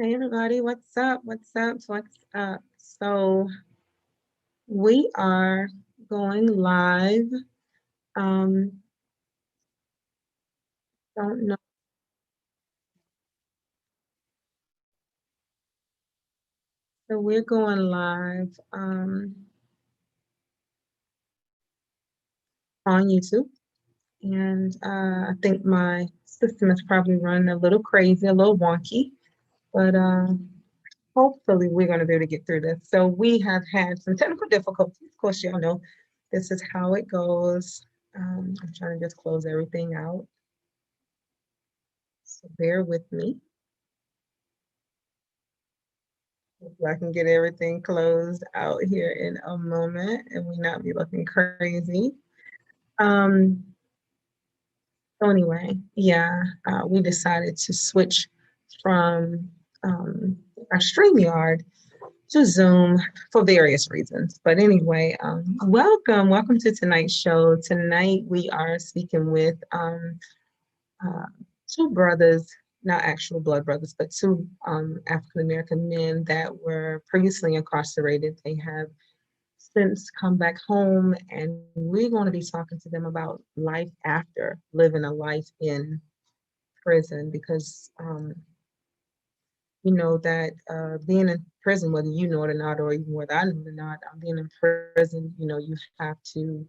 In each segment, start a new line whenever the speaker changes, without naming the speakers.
Hey everybody, what's up? What's up? What's up? So we are going live. Um, don't know. So we're going live on YouTube, and I think my system is probably running a little crazy, a little wonky, but hopefully we're going to be able to get through this. So we have had some technical difficulties. Of course, y'all know this is how it goes. I'm trying to just close everything out. So bear with me. I can get everything closed out here in a moment and we not be looking crazy. Um, so anyway, yeah, we decided to switch from our StreamYard to Zoom for various reasons. But anyway, welcome to tonight's show. Tonight we are speaking with uh, two brothers, not actual blood brothers, but two African American men that were previously incarcerated. They have since come back home, and we're going to be talking to them about life after living a life in prison because you know that being in prison, whether you know it or not, or even whether I know it or not, being in prison, you know, you have to,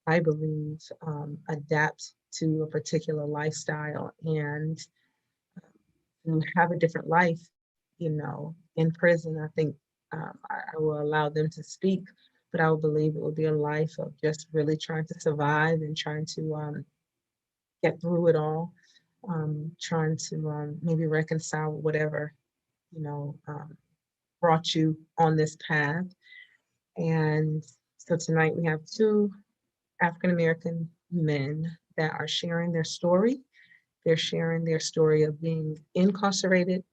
I believe, adapt to a particular lifestyle and have a different life, you know, in prison. I think I will allow them to speak, but I will believe it will be a life of just really trying to survive and trying to get through it all, trying to maybe reconcile whatever, you know, brought you on this path. And so tonight we have two African American men that are sharing their story. They're sharing their story of being incarcerated,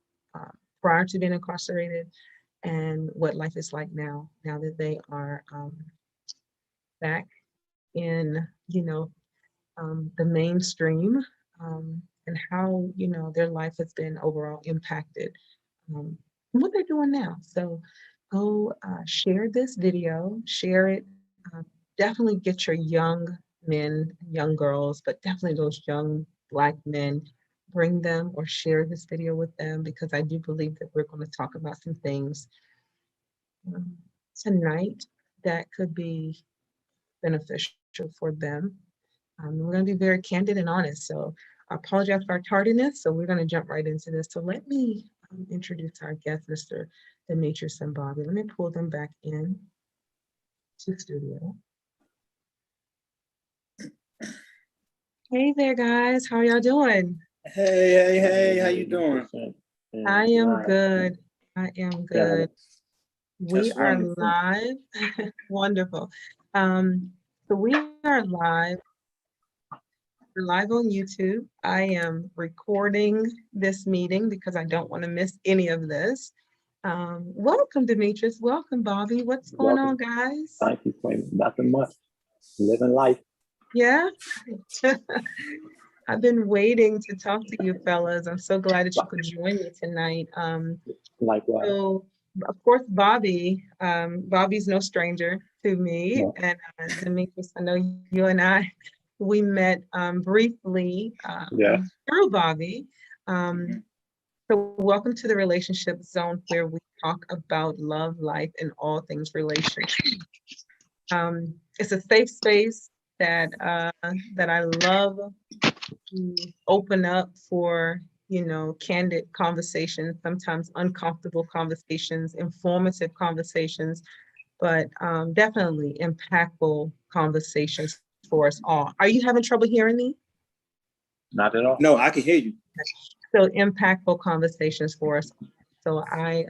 prior to being incarcerated, and what life is like now that they are back in, you know, the mainstream, and how, you know, their life has been overall impacted, and what they're doing now. So go share this video, share it. Definitely get your young men, young girls, but definitely those young Black men, bring them or share this video with them because I do believe that we're going to talk about some things um, tonight that could be beneficial for them. We're going to be very candid and honest. So I apologize for our tardiness. So we're going to jump right into this. So let me introduce our guest, Mr. Demetrius and Bobby. Let me pull them back in to studio. Hey there, guys. How y'all doing?
Hey, how you doing?
I am good. I am good. We are live. Wonderful. So we are live. We're live on YouTube. I am recording this meeting because I don't want to miss any of this. Welcome, Demetrius. Welcome, Bobby. What's going on, guys?
Thank you, Queen. Nothing much. Living life.
Yeah. I've been waiting to talk to you fellas. I'm so glad that you could join me tonight.
Likewise.
So, of course, Bobby, Bobby's no stranger to me.
No.
And Demetrius, I know you and I, we met briefly through Bobby. So welcome to the Relationship Zone, where we talk about love, life, and all things relationship. It's a safe space that that I love to open up for, you know, candid conversations, sometimes uncomfortable conversations, informative conversations, but definitely impactful conversations for us all. Are you having trouble hearing me?
Not at all.
No, I can hear you.
So impactful conversations for us. So I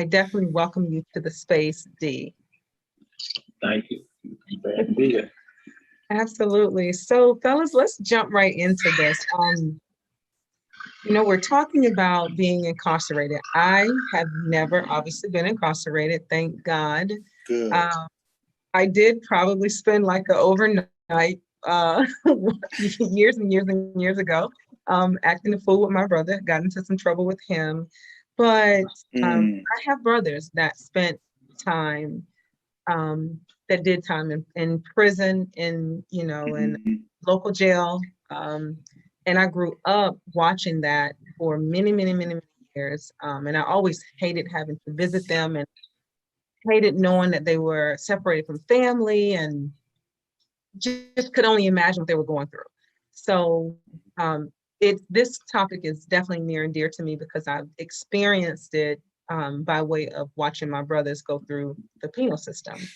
definitely welcome you to the space, D.
Thank you. Glad to be here.
Absolutely. So fellas, let's jump right into this. You know, we're talking about being incarcerated. I have never obviously been incarcerated, thank God.
Good.
I did probably spend like an overnight years and years and years ago, acting a fool with my brother, got into some trouble with him. But
Mm.
I have brothers that spent time, that did time in prison, in, you know, in
Mhm.
local jail. And I grew up watching that for many, many, many, many years. And I always hated having to visit them and hated knowing that they were separated from family and just could only imagine what they were going through. So this topic is definitely near and dear to me because I've experienced it by way of watching my brothers go through the penal system.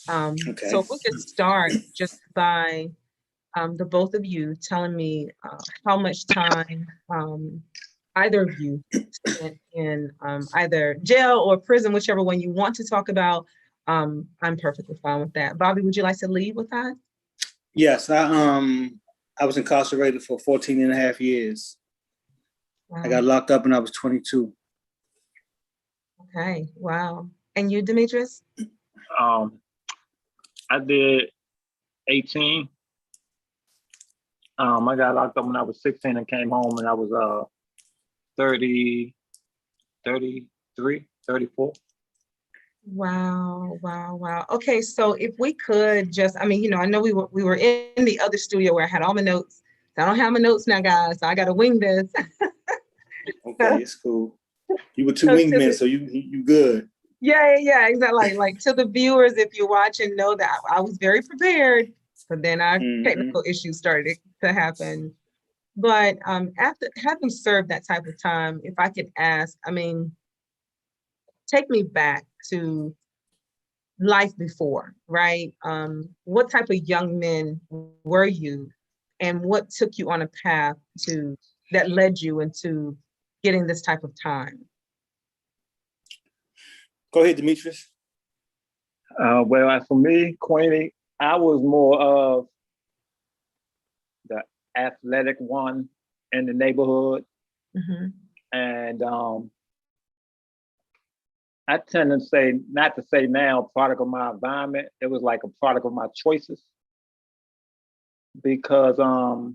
So
Okay.
if we could start just by the both of you telling me how much time either of you spent in either jail or prison, whichever one you want to talk about. I'm perfectly fine with that. Bobby, would you like to lead with that?
Yes, I was incarcerated for 14 and a half years. I
Wow.
got locked up when I was 22.
Okay. Wow. And you, Demetrius?
Um, I did 18. I got locked up when I was 16 and came home and I was 30, 33, 34.
Wow, wow, wow. Okay, so if we could just, I mean, you know, I know we were in the other studio where I had all my notes. So I don't have my notes now, guys. So I got to wing this.
Okay, it's cool. You were two
So to
wingmen,
the,
so you good.
yeah, exactly. Like to the viewers, if you're watching, know that I was very prepared, but then our
Mm-hmm.
technical issues started to happen. But after having served that type of time, if I could ask, I mean, take me back to life before, right? What type of young men were you, and what took you on a path to that led you into getting this type of time?
Go ahead, Demetrius.
Well, as for me, Queenie, I was more of the athletic one in the neighborhood.
Mm-hmm.
And I tend to say, not to say now, product of my environment. It was like a product of my choices because, I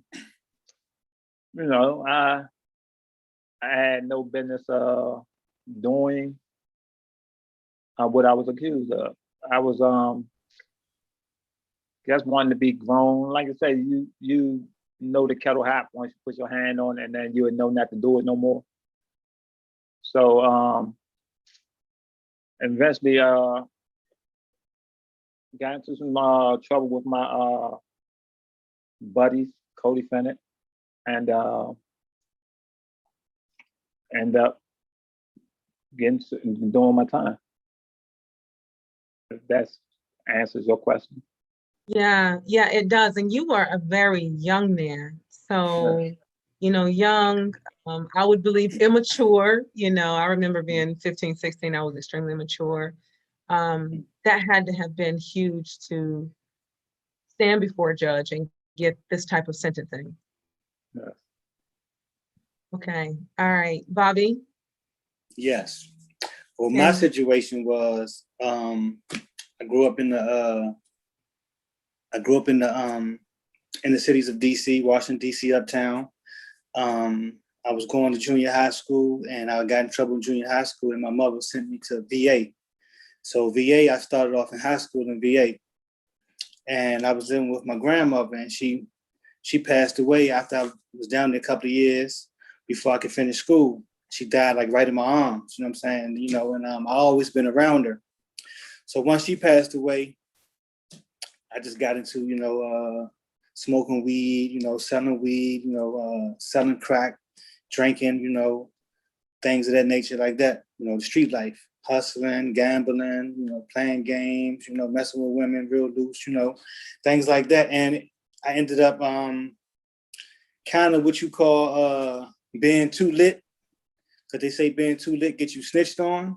had no business doing what I was accused of. I was just wanting to be grown. Like I say, you know the kettle hot once you put your hand on it, and then you would know not to do it no more. So eventually got into some trouble with my buddies, co-defendant, and end up doing my time. If that answers your question.
Yeah, it does. And you are a very young man.
Yes.
So, you know, young, I would believe immature. You know, I remember being 15, 16, I was extremely immature. That had to have been huge to stand before a judge and get this type of sentencing.
Yes.
Okay. All right. Bobby?
Yes. Well, my
And
situation was I grew up in the in the cities of DC, Washington, DC, uptown. I was going to junior high school and I got in trouble in junior high school and my mother sent me to VA. So VA, I started off in high school in VA. And I was living with my grandmother and she passed away after I was down there a couple of years before I could finish school. She died like right in my arms, you know what I'm saying? You know, and I always been around her. So once she passed away, I just got into, smoking weed, selling weed, selling crack, drinking, things of that nature like that, the street life, hustling, gambling, playing games, messing with women real loose, things like that. And I ended up kind of what you call being too lit, because they say being too lit gets you snitched on,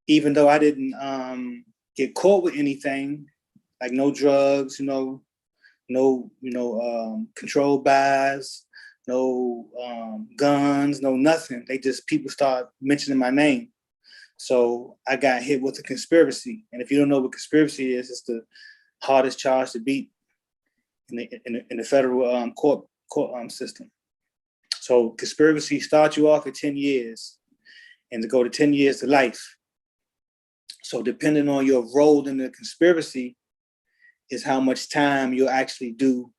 even though I didn't get caught with anything, like no drugs, no controlled buys, no guns, no nothing. People start mentioning my name. So I got hit with a conspiracy. And if you don't know what conspiracy is, it's the hardest charge to beat in the federal court system. So conspiracy starts you off at 10 years. and to go to 10 years to life. So depending on your role in the conspiracy is how much time you'll actually do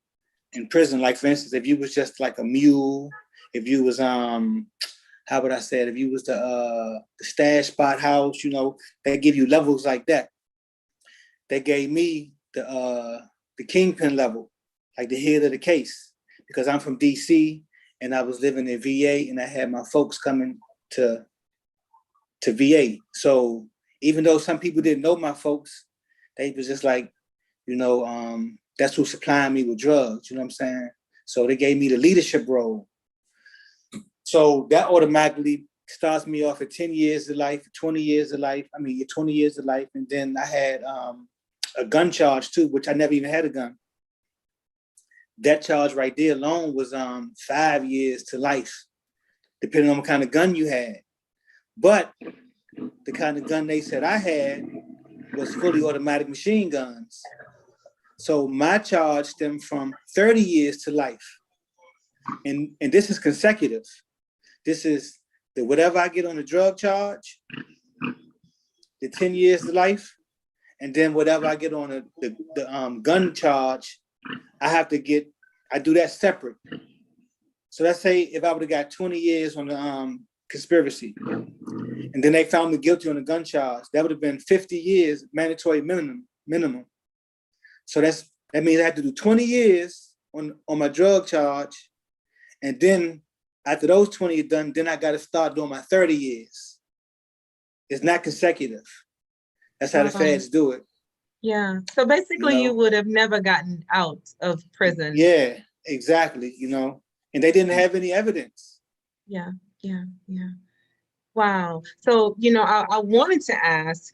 in prison. Like for instance, if you was just like a mule, if you was how would I say it? If you was the stash spot house, you know, they give you levels like that. They gave me the kingpin level, like the head of the case, because I'm from DC and I was living in VA and I had my folks coming to VA. So even though some people didn't know my folks, they was just like, you know, that's who supplying me with drugs, you know what I'm saying? So they gave me the leadership role. So that automatically starts me off at 10 years of life, 20 years of life. 20 years of life. And then I had a gun charge too, which I never even had a gun. That charge right there alone was 5 years to life, depending on what kind of gun you had. But the kind of gun they said I had was fully automatic machine guns. So my charge stemmed from 30 years to life. And this is consecutive. This is the whatever I get on the drug charge, the 10 years to life, and then whatever I get on the gun charge, I do that separate. So let's say if I would have got 20 years on the conspiracy, and then they found me guilty on the gun charge, that would have been 50 years mandatory minimum. So that means I have to do 20 years on my drug charge, and then after those 20 are done, then I got to start doing my 30 years. It's not consecutive. That's how the feds do it.
Yeah. So basically, you would have never gotten out of prison.
Yeah, exactly. You know, and they didn't have any evidence.
Yeah. Wow. So, you know, I wanted to ask,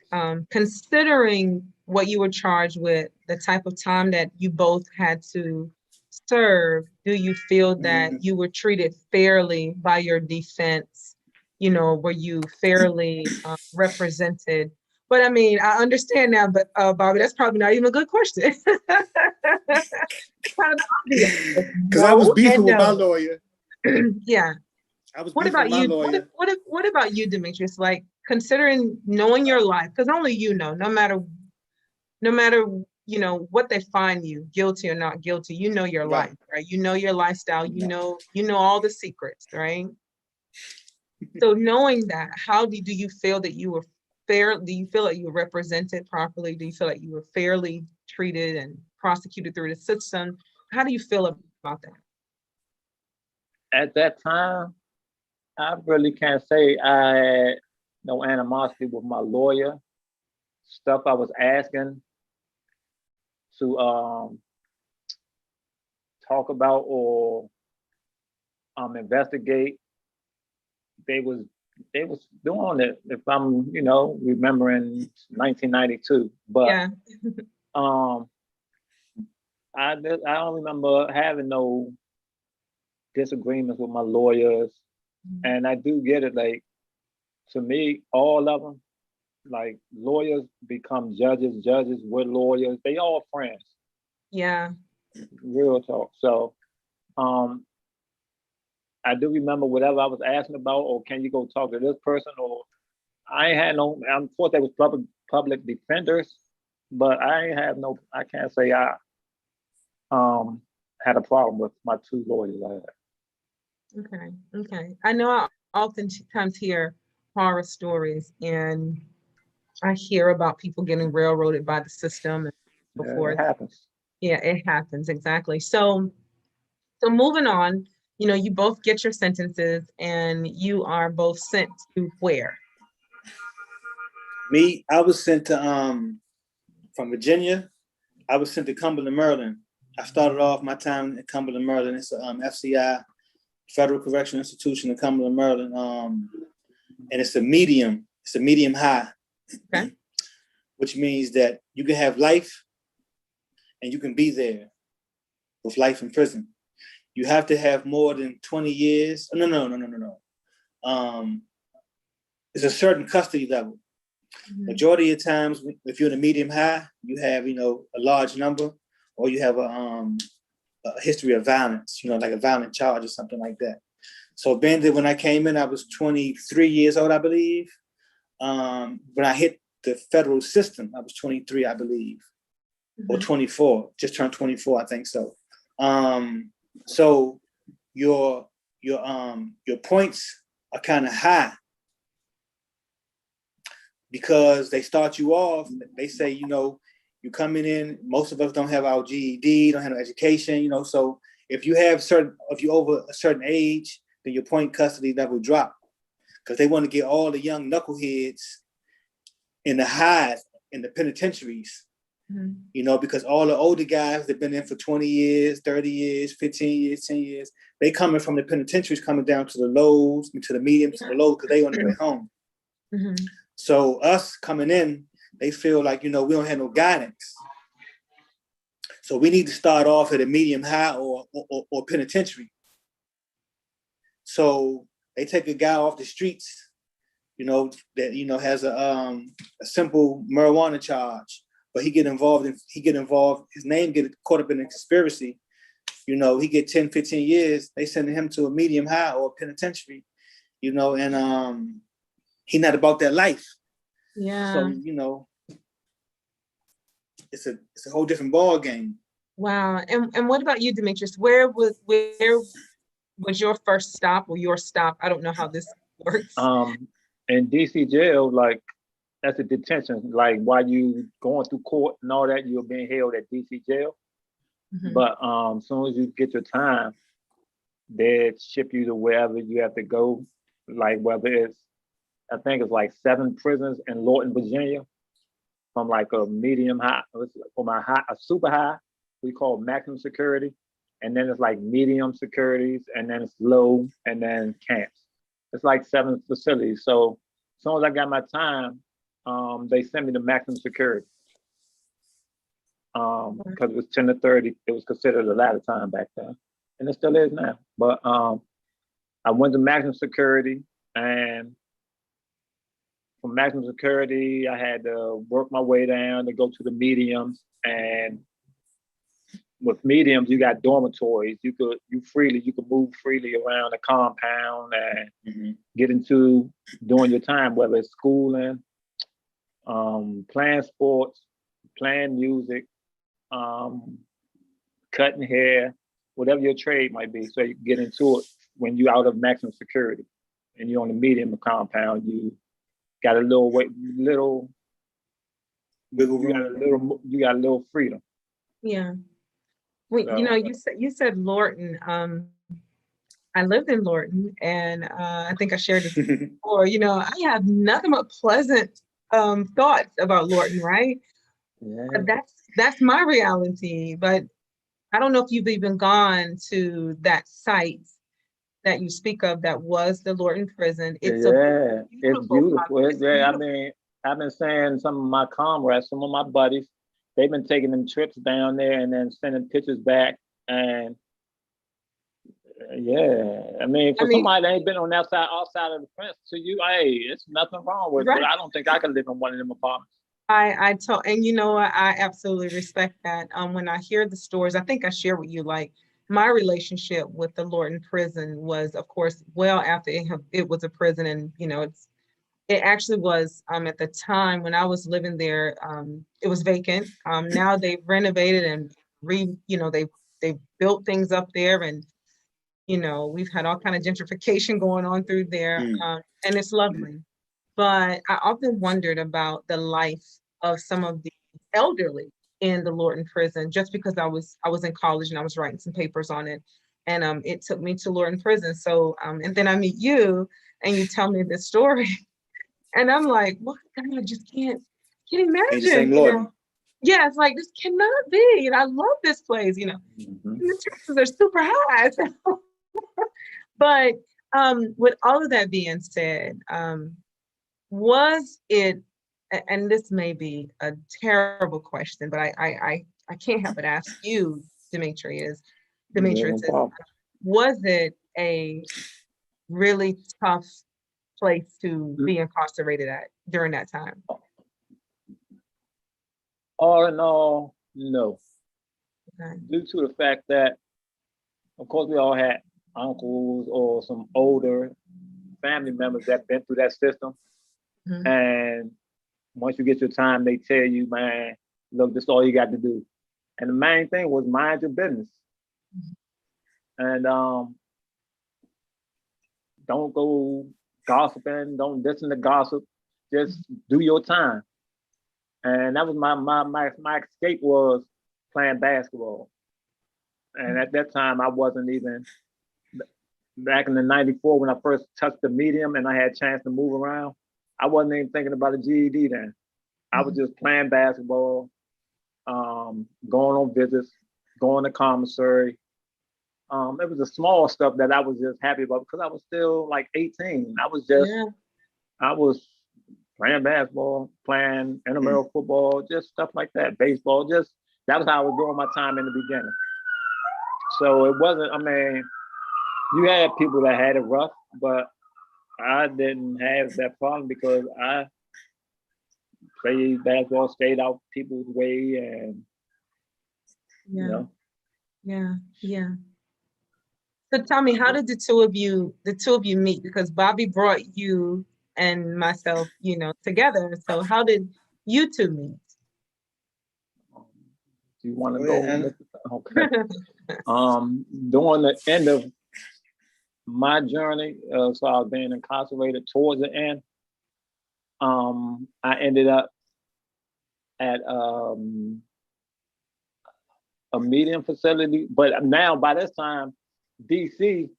considering what you were charged with, the type of time that you both had to serve, do you feel that you were treated fairly by your defense? You know, were you fairly represented? But I mean, I understand now, but Bobby, that's probably not even a good question.
Because I was beefing with my lawyer.
Yeah.
I was
What about you? What about you, Demetrius? Like, considering knowing your life, because only you know, no matter you know what they find you, guilty or not guilty, you know your life, right? You know your lifestyle, you know all the secrets, right? So knowing that, how do you feel that you were fair? Do you feel like you were represented properly? Do you feel like you were fairly treated and prosecuted through the system? How do you feel about that?
At that time, I really can't say I had no animosity with my lawyer. Stuff I was asking to talk about or investigate, they was doing it. If I'm, remembering 1992, but
yeah.
I don't remember having no disagreements with my lawyers, and I do get it. Like, to me, all of them, like, lawyers become judges, judges with lawyers. They all friends.
Yeah.
Real talk. So, I do remember whatever I was asking about, or can you go talk to this person, or I ain't had no. Of course, there was public defenders, but I can't say I had a problem with my two lawyers I had.
Okay. I know I oftentimes hear horror stories, and I hear about people getting railroaded by the system and so forth.
It happens.
Yeah, it happens, exactly. So moving on, you both get your sentences, and you are both sent to where?
Me, I was sent to from Virginia. I was sent to Cumberland, Maryland. I started off my time at Cumberland, Maryland. It's a FCI, Federal Correctional Institution in Cumberland, Maryland. And it's a medium high.
Okay.
Which means that you can have life and you can be there with life in prison. You have to have more than 20 years. No. It's a certain custody level. Majority of times, if you're in a medium high, you have, a large number, or you have a history of violence, like a violent charge or something like that. So Bandit, when I came in, I was 23 years old, I believe. When I hit the federal system, I was 23, I believe, or 24. Just turned 24, I think so. So your points are kind of high because they start you off. They say, you know, you coming in. Most of us don't have our GED, don't have no education, you know. So if you over a certain age, then your point custody level drop because they want to get all the young knuckleheads in the highs in the penitentiaries. You know, because all the older guys that have been in for 20 years, 30 years, 15 years, 10 years, they coming from the penitentiaries coming down to the lows, to the medium, to the low, because they on their way home. So us coming in, they feel like, you know, we don't have no guidance. So we need to start off at a medium high or penitentiary. So they take a guy off the streets, you know, that, you know, has a simple marijuana charge. But he get involved, his name get caught up in a conspiracy, you know, he get 10, 15 years, they sending him to a medium high or penitentiary, you know, and he not about that life.
Yeah.
So, you know, it's a whole different ball game.
Wow. And what about you, Demetrius? Where was your first stop or your stop? I don't know how this works.
In DC jail, like, that's a detention. Like while you going through court and all that, you're being held at DC jail. But as soon as you get your time, they ship you to wherever you have to go. Like whether it's, I think it's like 7 prisons in Lorton, Virginia, from like a medium high, from a super high, we call maximum security, and then it's like medium securities, and then it's low, and then camps. It's like 7 facilities. So as soon as I got my time, they sent me to maximum security because it was 10 to 30. It was considered a lot of time back then, and it still is now. But I went to maximum security, and from maximum security, I had to work my way down to go to the mediums. And with mediums, you got dormitories. You could move freely around the compound and get into doing your time, whether it's schooling, playing sports, playing music, cutting hair, whatever your trade might be. So you get into it when you're out of maximum security and you're on the medium compound. You got a little you got a little freedom.
Yeah. Well, so, you know, you said Lorton. I lived in Lorton, and I think I shared this before. You know, I have nothing but pleasant thoughts about Lorton, right?
Yeah.
But that's my reality. But I don't know if you've even gone to that site that you speak of that was the Lorton prison.
It's beautiful. I mean, I've been saying some of my comrades, some of my buddies, they've been taking them trips down there and then sending pictures back. And yeah, I mean, somebody that ain't been on that side, outside of the fence, to you, hey, it's nothing wrong with it. But I don't think I could live in one of them apartments.
And you know, I absolutely respect that. When I hear the stories, I think I share with you, like, my relationship with the Lorton prison was, of course, well after it was a prison, and you know, it actually was at the time when I was living there, it was vacant. Now they've renovated and they built things up there, and you know, we've had all kind of gentrification going on through there, and it's lovely. But I often wondered about the life of some of the elderly in the Lorton prison, just because I was in college and I was writing some papers on it, and it took me to Lorton prison. So and then I meet you, and you tell me this story, and I'm like, what? God, I just can't imagine. You know? Yeah, it's like, this cannot be. And I love this place. You know, the taxes are super high. But with all of that being said, was it, and this may be a terrible question, but I can't help but ask you, Demetrius, was it a really tough place to be incarcerated at during that time?
All in all, no. Okay. Due to the fact that, of course, we all had uncles or some older family members that been through that system.
Mhm.
And once you get your time, they tell you, man, look, this is all you got to do. And the main thing was mind your business. And don't go gossiping, don't listen to gossip, just do your time. And that was my escape was playing basketball. And at that time, I wasn't even, back in the 94 when I first touched the medium and I had a chance to move around, I wasn't even thinking about a GED then. I was just playing basketball, going on visits, going to commissary. It was the small stuff that I was just happy about because I was still like 18. I was just, I was playing basketball, playing intramural football, just stuff like that, baseball, just, that was how I was doing my time in the beginning. So it wasn't, I mean, you had people that had it rough, but I didn't have that problem because I played basketball, stayed out people's way, and you know.
Yeah. So tell me, how did the two of you meet? Because Bobby brought you and myself, together. So how did you two meet?
Do you want to
Go
go?
ahead, Hannah.
Okay. During the end of my journey, so I was being incarcerated towards the end, I ended up at a medium facility, but now by this time, DC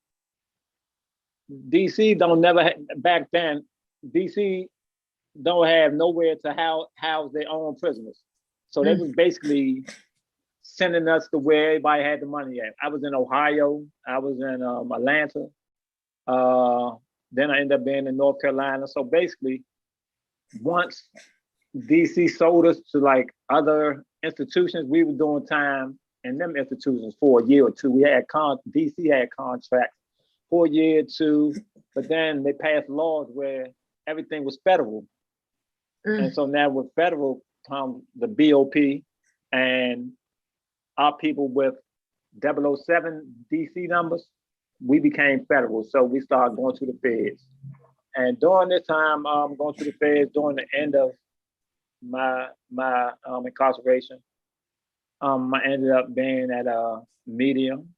don't never back then. DC don't have nowhere to house their own prisoners, so they was basically sending us to where everybody had the money at. I was in Ohio, I was in Atlanta, then I ended up being in North Carolina. So basically, once DC sold us to like other institutions, we were doing time in them institutions for a year or two. We had DC had contracts for a year or two, but then they passed laws where everything was federal. And so now with federal comes the BOP, and our people with 007 DC numbers, we became federal. So we started going to the feds. And during this time, going to the feds, during the end of my incarceration, I ended up being at a medium,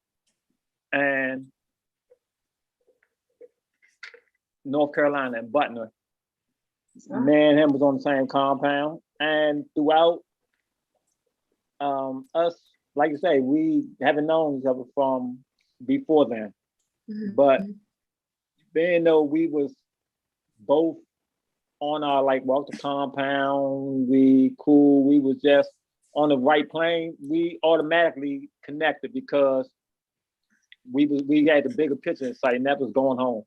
and North Carolina and Butner. Me and him was on the same compound, and throughout us, like you say, we haven't known each other from before then. But being though we was both on our like walk the compound, we cool, we was just on the right plane, we automatically connected because we had the bigger picture in sight, and that was going home.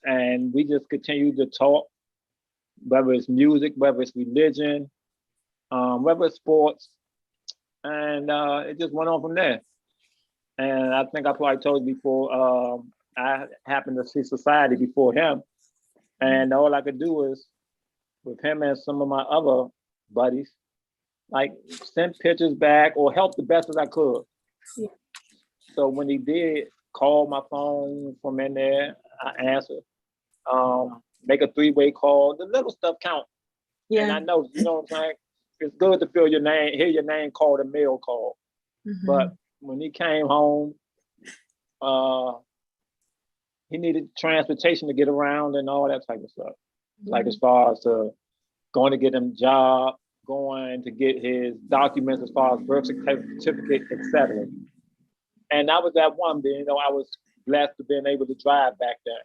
And we just continued to talk, whether it's music, whether it's religion, whether it's sports, and it just went on from there. And I think I probably told you before, I happened to see Society before him, and all I could do is, with him and some of my other buddies, like send pictures back or help the best as I could. Yeah. So when he did call my phone from in there, I answered. Make a three-way call. The little stuff count. Yeah. And I know, you know what I'm saying? It's good to hear your name called a mail call. But when he came home, he needed transportation to get around and all that type of stuff. Like as far as going to get him a job, going to get his documents as far as birth certificate, etc. And I was that one being, I was blessed to being able to drive back then.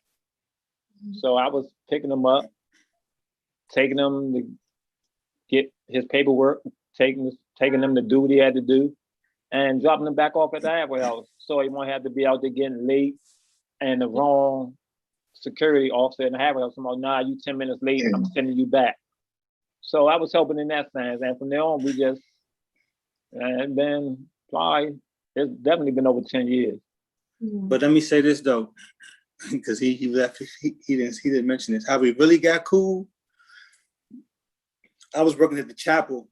So I was picking him up, taking him to get his paperwork, taking him to do what he had to do, and dropping him back off at the halfway house. So he won't have to be out there getting late and the wrong security officer in the halfway house. About, nah, you 10 minutes late, I'm sending you back. So I was helping in that sense. And from there on, and then probably, it's definitely been over 10 years.
But let me say this though, because he didn't mention this. How we really got cool. I was working at the chapel.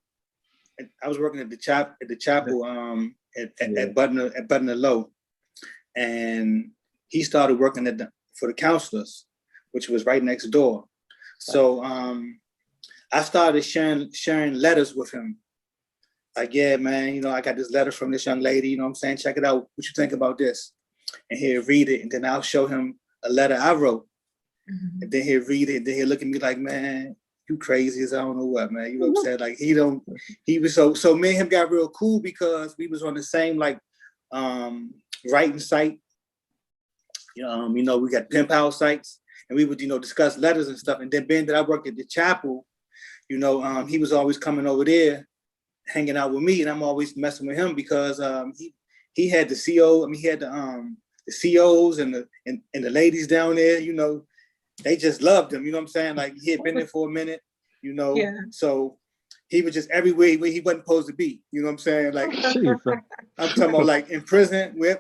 At Butner Low, and he started working for the counselors, which was right next door. So I started sharing letters with him. Like, yeah, man, you know, I got this letter from this young lady, you know what I'm saying? Check it out. What you think about this? And he'll read it, and then I'll show him a letter I wrote.
Mhm.
And then he'll read it, and then he'll look at me like, man, you crazy as I don't know what, man. You know what I'm saying? Like, he was so me and him got real cool because we was on the same, like, writing site. You know, we got pen pal sites, and we would, you know, discuss letters and stuff. And then being that I worked at the chapel, you know, he was always coming over there, hanging out with me, and I'm always messing with him because he had the CO. I mean, he had the COs and the ladies down there. You know, they just loved him. You know what I'm saying? Like, he had been there for a minute. You know,
Yeah.
so he was just everywhere where he wasn't supposed to be. You know what I'm saying? Like, I'm talking about like in prison with.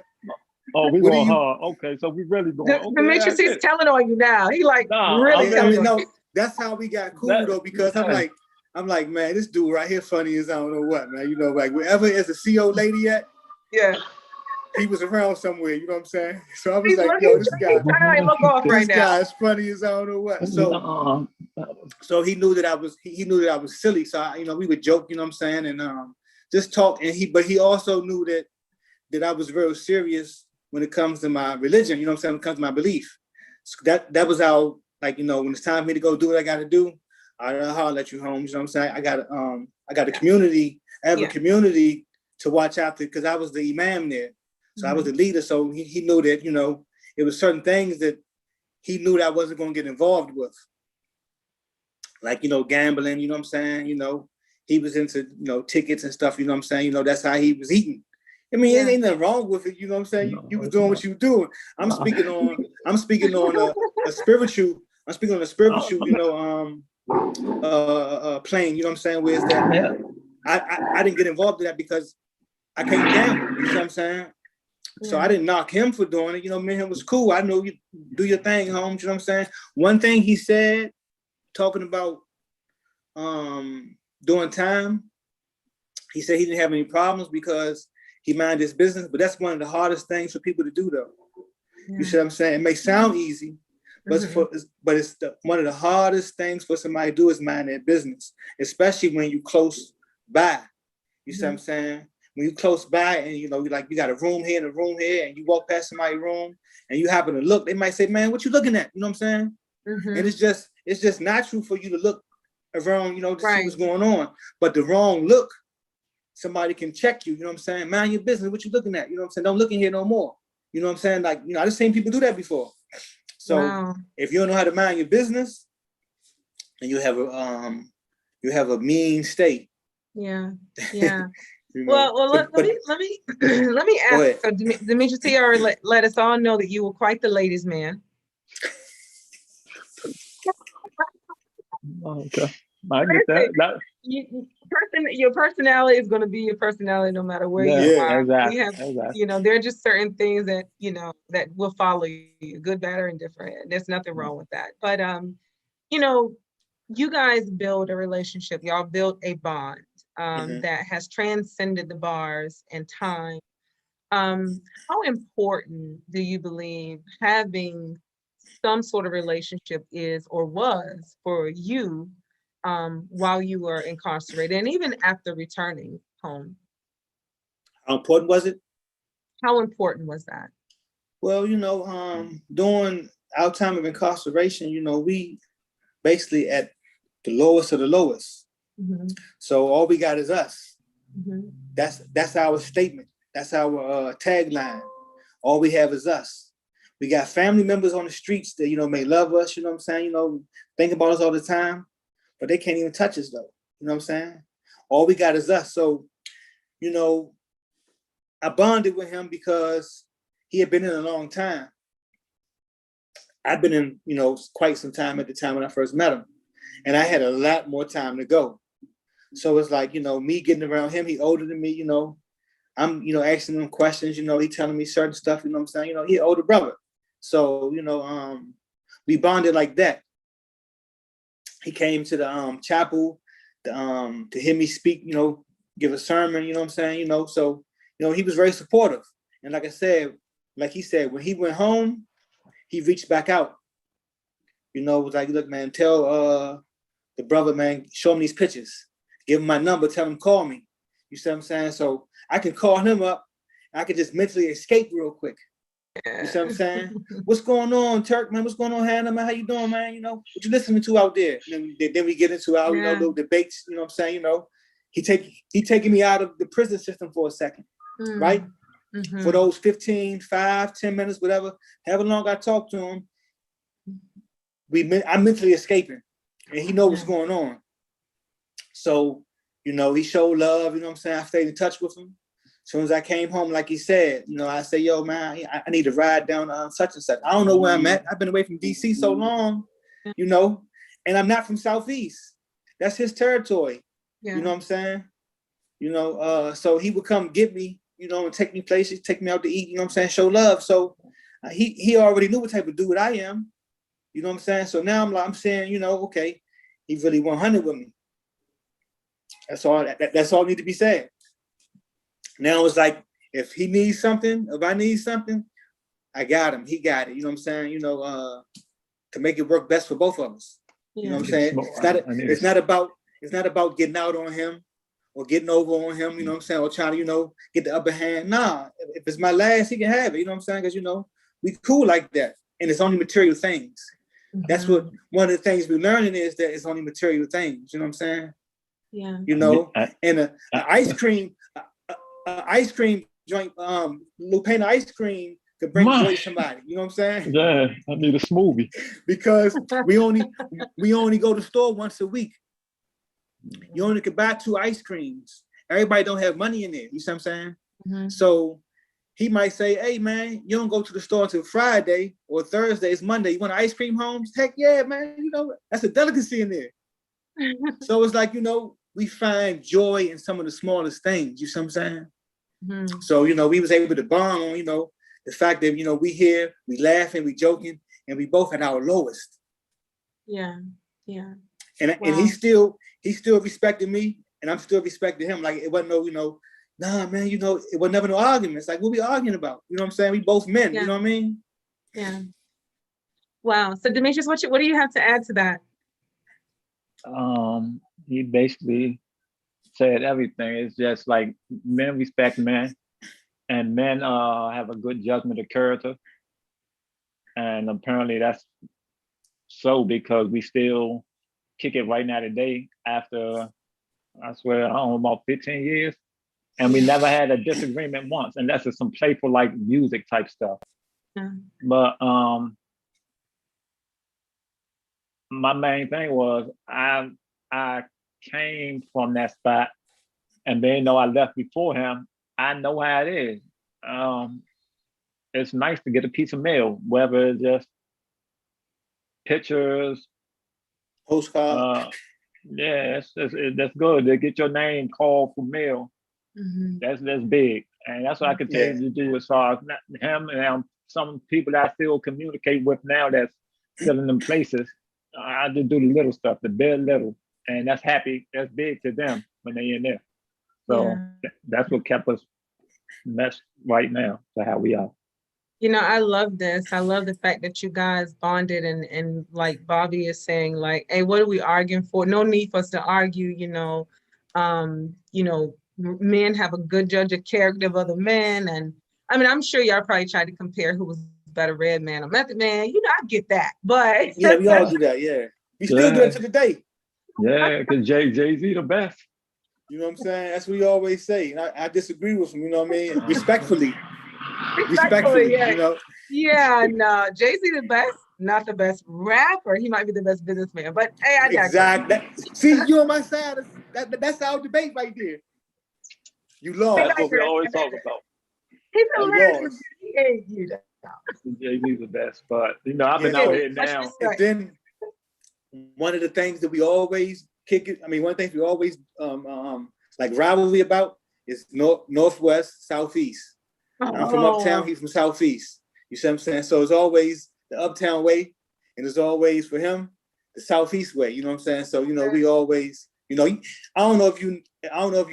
Oh, we
What
going
do you-
hard. Okay, so we really going. Okay,
Demetrius is telling on you now. He like
Nah,
really
I
telling
mean,
on you.
no, that's how we got cool
That-
though, because
yeah.
I'm like, man, this dude right here funny as I don't know what, man. You know, like wherever is a CO lady at,
Yeah.
he was around somewhere, you know what I'm saying? So I was
He's
like,
looking,
yo, this guy,
he's trying to look off right
this
now.
guy is funny as I don't know what. So he knew that I was silly. So you know, we would joke, you know what I'm saying, and just talk. And but he also knew that I was very serious when it comes to my religion, you know what I'm saying, when it comes to my belief. So that was how, like, you know, when it's time for me to go do what I gotta do, I'll holler at you, Holmes. You know what I'm saying? I got a community, I have a community to watch after, because I was the imam there. So I was the leader. So he knew that, you know, it was certain things that he knew that I wasn't gonna get involved with. Like, you know, gambling, you know what I'm saying? You know, he was into, you know, tickets and stuff, you know what I'm saying? You know, that's how he was eating. I mean, it ain't nothing wrong with it, you know what I'm saying? You was doing what you were doing. I'm speaking on a spiritual, you know, plane, you know what I'm saying? Whereas that I didn't get involved in that because I can't gamble, you know what I'm saying? So I didn't knock him for doing it. You know, me and him was cool. I know you do your thing, Holmes, you know what I'm saying? One thing he said, talking about doing time, he said he didn't have any problems because he minded his business, but that's one of the hardest things for people to do, though. You see what I'm saying? It may sound easy, but it's one of the hardest things for somebody to do is mind their business, especially when you close by. You see what I'm saying? When you close by and, you know, you got a room here and a room here, and you walk past somebody's room and you happen to look, they might say, man, what you looking at? You know what I'm saying? And it's just natural for you to look around, you know, to see what's going on. But the wrong look, somebody can check you, you know what I'm saying? Mind your business, what you looking at? You know what I'm saying? Don't look in here no more. You know what I'm saying? Like, you know, I just seen people do that before. So if you don't know how to mind your business, then you have a mean state.
Yeah.
You know?
Well, let me ask. Demetrius already let us all know that you were quite the ladies' man.
Okay, I get that.
Your personality is going to be your personality no matter where you are.
Exactly.
You know, there are just certain things that, you know, that will follow you, good, bad, or indifferent. There's nothing wrong with that. But you know, you guys build a relationship. Y'all built a bond that has transcended the bars and time. How important do you believe having some sort of relationship is or was for you while you were incarcerated and even after returning home?
How important was it?
How important was that?
Well, you know, during our time of incarceration, you know, we basically at the lowest of the lowest. So all we got is us. That's our statement. That's our tagline. All we have is us. We got family members on the streets that, you know, may love us, you know what I'm saying? You know, think about us all the time, but they can't even touch us though. You know what I'm saying? All we got is us. So, you know, I bonded with him because he had been in a long time. I've been in, you know, quite some time at the time when I first met him. And I had a lot more time to go. So it's like, you know, me getting around him, he older than me, you know, I'm, you know, asking him questions, you know, he telling me certain stuff, you know what I'm saying? You know, he older brother. So, you know, we bonded like that. He came to the chapel to hear me speak, you know, give a sermon, you know what I'm saying? You know, so, you know, he was very supportive. And like I said, like he said, when he went home, he reached back out. You know, was like, look, man, tell the brother, man, show him these pictures. Give him my number, tell him call me. You see what I'm saying? So I can call him up, and I can just mentally escape real quick. You see what I'm saying? What's going on, Turk, man? What's going on, Hannah, man? How you doing, man? You know, what you listening to out there? And then we get into our, you know, little debates, you know what I'm saying? You know, he taking me out of the prison system for a second, right? For those 15, 5, 10 minutes, whatever, however long I talk to him, I'm mentally escaping, and he knows what's going on. So, you know, he showed love, you know what I'm saying? I stayed in touch with him. As soon as I came home, like he said, you know, I say, yo, man, I need to ride down such and such. I don't know where I'm at. I've been away from DC so long, you know, and I'm not from Southeast. That's his territory. You know what I'm saying? You know, so he would come get me, you know, and take me places, take me out to eat, you know what I'm saying? Show love. So he already knew what type of dude I am. You know what I'm saying? So now I'm saying, you know, okay, he really 100 with me. That's all. That's all need to be said. Now it's like, if he needs something, if I need something, I got him. He got it. You know what I'm saying? You know, to make it work best for both of us. You know what I'm saying? It's not about getting out on him or getting over on him. You know what I'm saying? Or trying to, you know, get the upper hand. Nah, if it's my last, he can have it. You know what I'm saying? Because, you know, we cool like that, and it's only material things. That's what one of the things we're learning is, that it's only material things. You know what I'm saying?
Yeah.
You know, and an ice cream joint, Lupena ice cream could bring joy to somebody. You know what I'm saying?
Yeah, I need a smoothie.
Because we only go to the store once a week. You only could buy 2 ice creams. Everybody don't have money in there. You see what I'm saying? So he might say, hey, man, you don't go to the store until Friday or Thursday. It's Monday. You want an ice cream, Holmes? Heck yeah, man. You know, that's a delicacy in there. So it's like, you know, we find joy in some of the smallest things. You see what I'm saying? So, you know, we was able to bond on, you know, the fact that, you know, we here, we laughing, we joking, and we both at our lowest.
Yeah, yeah.
And he still respected me, and I'm still respecting him. Like, it wasn't no, you know, nah, man, you know, it was never no arguments. Like, what we arguing about? You know what I'm saying? We both men, you know what I mean?
Yeah. Wow. So Demetrius, what do you have to add to that?
He basically said everything. It's just like, men respect men, and men have a good judgment of character. And apparently that's so, because we still kick it right now today after, I swear, I don't know, about 15 years. And we never had a disagreement once. And that's just some playful, like, music type stuff. But my main thing was, I came from that spot, and then though I left before him, I know how it is. It's nice to get a piece of mail, whether it's just pictures,
postcard.
Yeah, that's good to get your name called for mail. That's big, and that's what I continue to do as far as him and some people that I still communicate with now that's still in them places. I just do the little stuff, the bare little, and that's big to them when they in there. So that's what kept us meshed right now to how we are.
You know, I love this. I love the fact that you guys bonded, and like Bobby is saying, like, hey, what are we arguing for? No need for us to argue, you know. Men have a good judge of character of other men. And I mean, I'm sure y'all probably tried to compare who was better, Red Man or Method Man. You know, I get that. But
yeah, we all do that, We still do it to the day.
Yeah, because Jay-Z the best.
You know what I'm saying? That's what we always say. And I disagree with him, you know what I mean? Respectfully,
yeah.
You know?
Yeah, no, Jay-Z the best, not the best rapper. He might be the best businessman, but hey, I digress.
Exactly. See, you on my side. That's our debate right there. You lost.
That's what we always talk about.
He's hilarious. He ain't you.
Jay-Z's the best, but you know, I've been out here now.
And then one of the things that we always one of the things we always like rivalry about is Northwest, Southeast. I'm from uptown, he's from Southeast. You see what I'm saying? So it's always the uptown way, and it's always for him the Southeast way. You know what I'm saying? So, you know, we always, you know, I don't know if you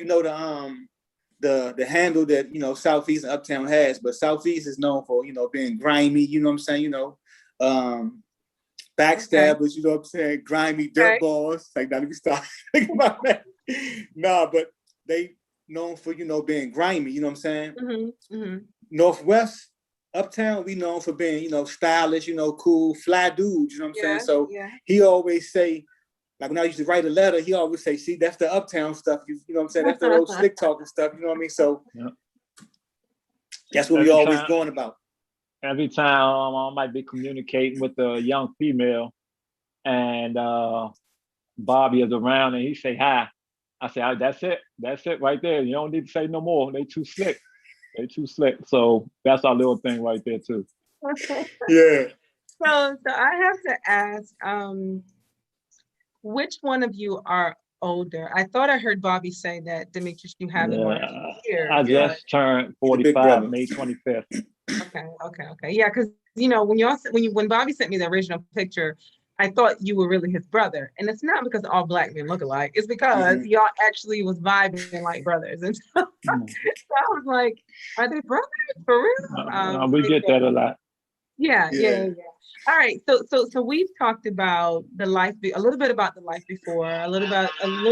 know the handle that, you know, Southeast and Uptown has, but Southeast is known for, you know, being grimy, you know what I'm saying, you know, backstabbers, you know what I'm saying, grimy dirt balls. Like, now let me stop thinking about that. Nah, but they known for, you know, being grimy, you know what I'm saying? Northwest, Uptown, we known for being, you know, stylish, you know, cool, fly dudes, you know what I'm saying? So he always say, like when I used to write a letter, he always say, see, that's the Uptown stuff, you know what I'm saying? That's the old slick talking stuff, you know what I mean? So that's what we always going about.
Every time I might be communicating with a young female and Bobby is around and he say hi, I say, that's it right there. You don't need to say no more. They too slick. So that's our little thing right there too.
Yeah.
So I have to ask, which one of you are older? I thought I heard Bobby say that, Demetrius, you have him on here.
I just turned 45, May 25th.
Okay. Yeah, because you know when Bobby sent me the original picture, I thought you were really his brother, and it's not because all Black men look alike. It's because y'all actually was vibing like brothers, and so, so I was like, "Are they brothers for real?"
We get that a lot.
Yeah. All right, so we've talked about the life, a little bit about the life before, a little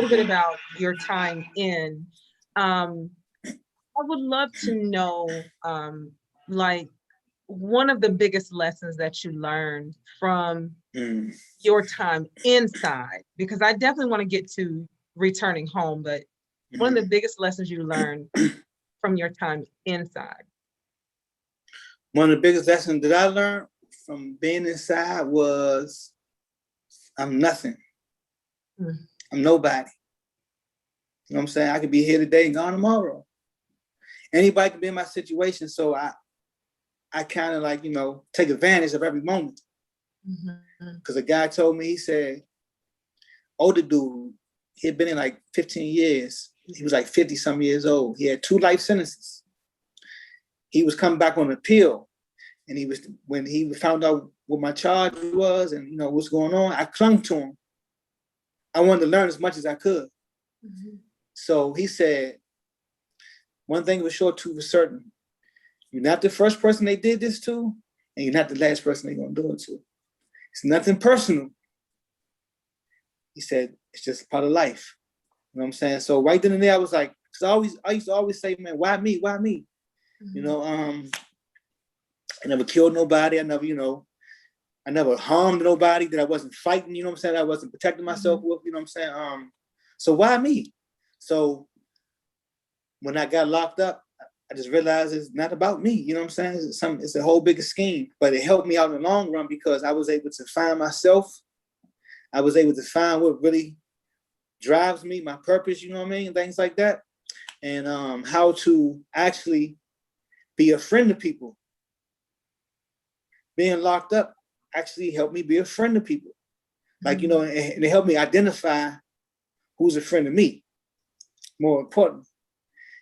bit about your time in. I would love to know, like, one of the biggest lessons that you learned from your time inside, because I definitely want to get to returning home, but one of the biggest lessons you learned from your time inside.
One of the biggest lessons that I learned from being inside was I'm nothing. I'm nobody. You know what I'm saying? I could be here today and gone tomorrow. Anybody can be in my situation, so I kind of like, you know, take advantage of every moment. Because a guy told me, he said, older dude, he had been in like 15 years. He was like 50 some years old. He had 2 life sentences. He was coming back on appeal. And when he found out what my charge was and, you know, what's going on, I clung to him. I wanted to learn as much as I could. So he said, one thing was sure, two was certain. You're not the first person they did this to, and you're not the last person they're going to do it to. It's nothing personal. He said, it's just part of life. You know what I'm saying? So right then and there, I was like, because I used to always say, man, why me? Why me? You know, I never killed nobody. I never harmed nobody that I wasn't fighting, you know what I'm saying? I wasn't protecting myself with, you know what I'm saying? So why me? So when I got locked up, I just realized it's not about me, you know what I'm saying? It's a whole bigger scheme, but it helped me out in the long run because I was able to find myself. I was able to find what really drives me, my purpose, you know what I mean? Things like that. And how to actually be a friend to people. Being locked up actually helped me be a friend to people. Like, you know, and it helped me identify who's a friend to me. More important.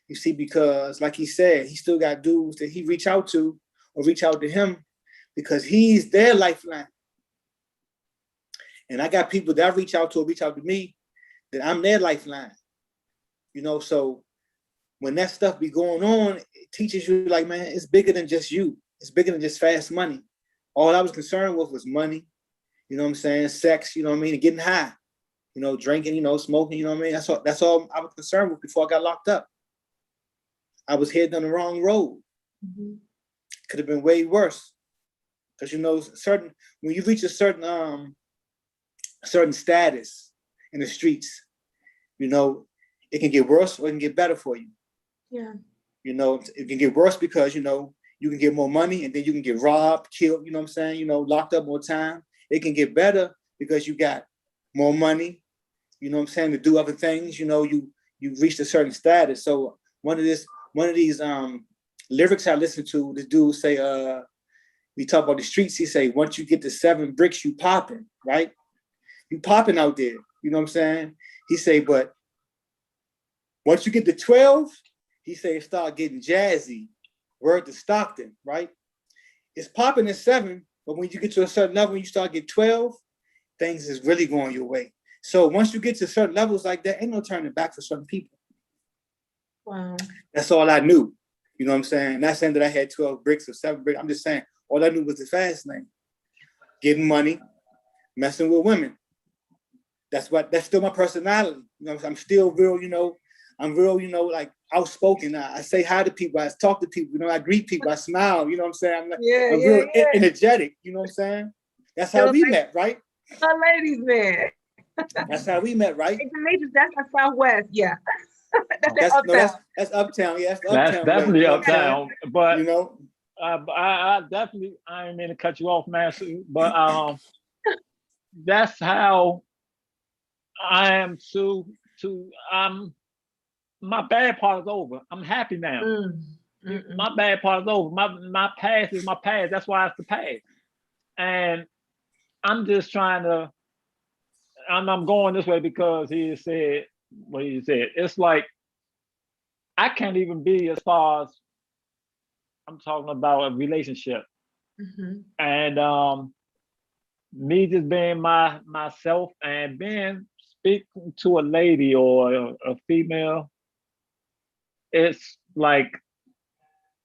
You see, because like he said, he still got dudes that he reach out to or reach out to him because he's their lifeline. And I got people that I reach out to or reach out to me that I'm their lifeline. You know, so when that stuff be going on, it teaches you like, man, it's bigger than just you. It's bigger than just fast money. All I was concerned with was money, you know what I'm saying? Sex, you know what I mean? And getting high, you know, drinking, you know, smoking, you know what I mean? That's all I was concerned with before I got locked up. I was heading on the wrong road. Could have been way worse. Because, you know, when you reach a certain status in the streets, you know, it can get worse or it can get better for you.
Yeah.
You know, it can get worse because, you know, you can get more money and then you can get robbed, killed, you know what I'm saying? You know, locked up more time. It can get better because you got more money, you know what I'm saying, to do other things. You know, you reached a certain status. So one of these lyrics I listened to, this dude say, we talk about the streets, he say, once you get to 7 bricks, you popping, right? You popping out there, you know what I'm saying? He say, but once you get to 12, he say, start getting jazzy. Word to Stockton, right? It's popping at 7, but when you get to a certain level, when you start get 12, things is really going your way. So once you get to certain levels like that, ain't no turning back for certain people.
Wow.
That's all I knew. You know what I'm saying? Not saying that I had 12 bricks or 7 bricks. I'm just saying all I knew was the fast lane. Getting money, messing with women. That's still my personality. You know, I'm still real, I'm real, like outspoken. I say hi to people, I talk to people, I greet people, I smile, you know what I'm saying? I'm real energetic, you know what I'm saying? That's how we met, right?
A ladies' man.
That's how we met, right?
That's a Southwest, yeah. That's uptown.
No, that's uptown. Yeah, that's uptown.
That's definitely
way,
uptown. But I definitely, I didn't mean to cut you off, Master, but that's how I am my bad part is over. I'm happy now. My bad part is over. My past is my past. That's why it's the past. And I'm just trying to, I'm going this way because he said what he said. It's like I can't even be as far as I'm talking about a relationship. And me just being myself and speaking to a lady or a female, it's like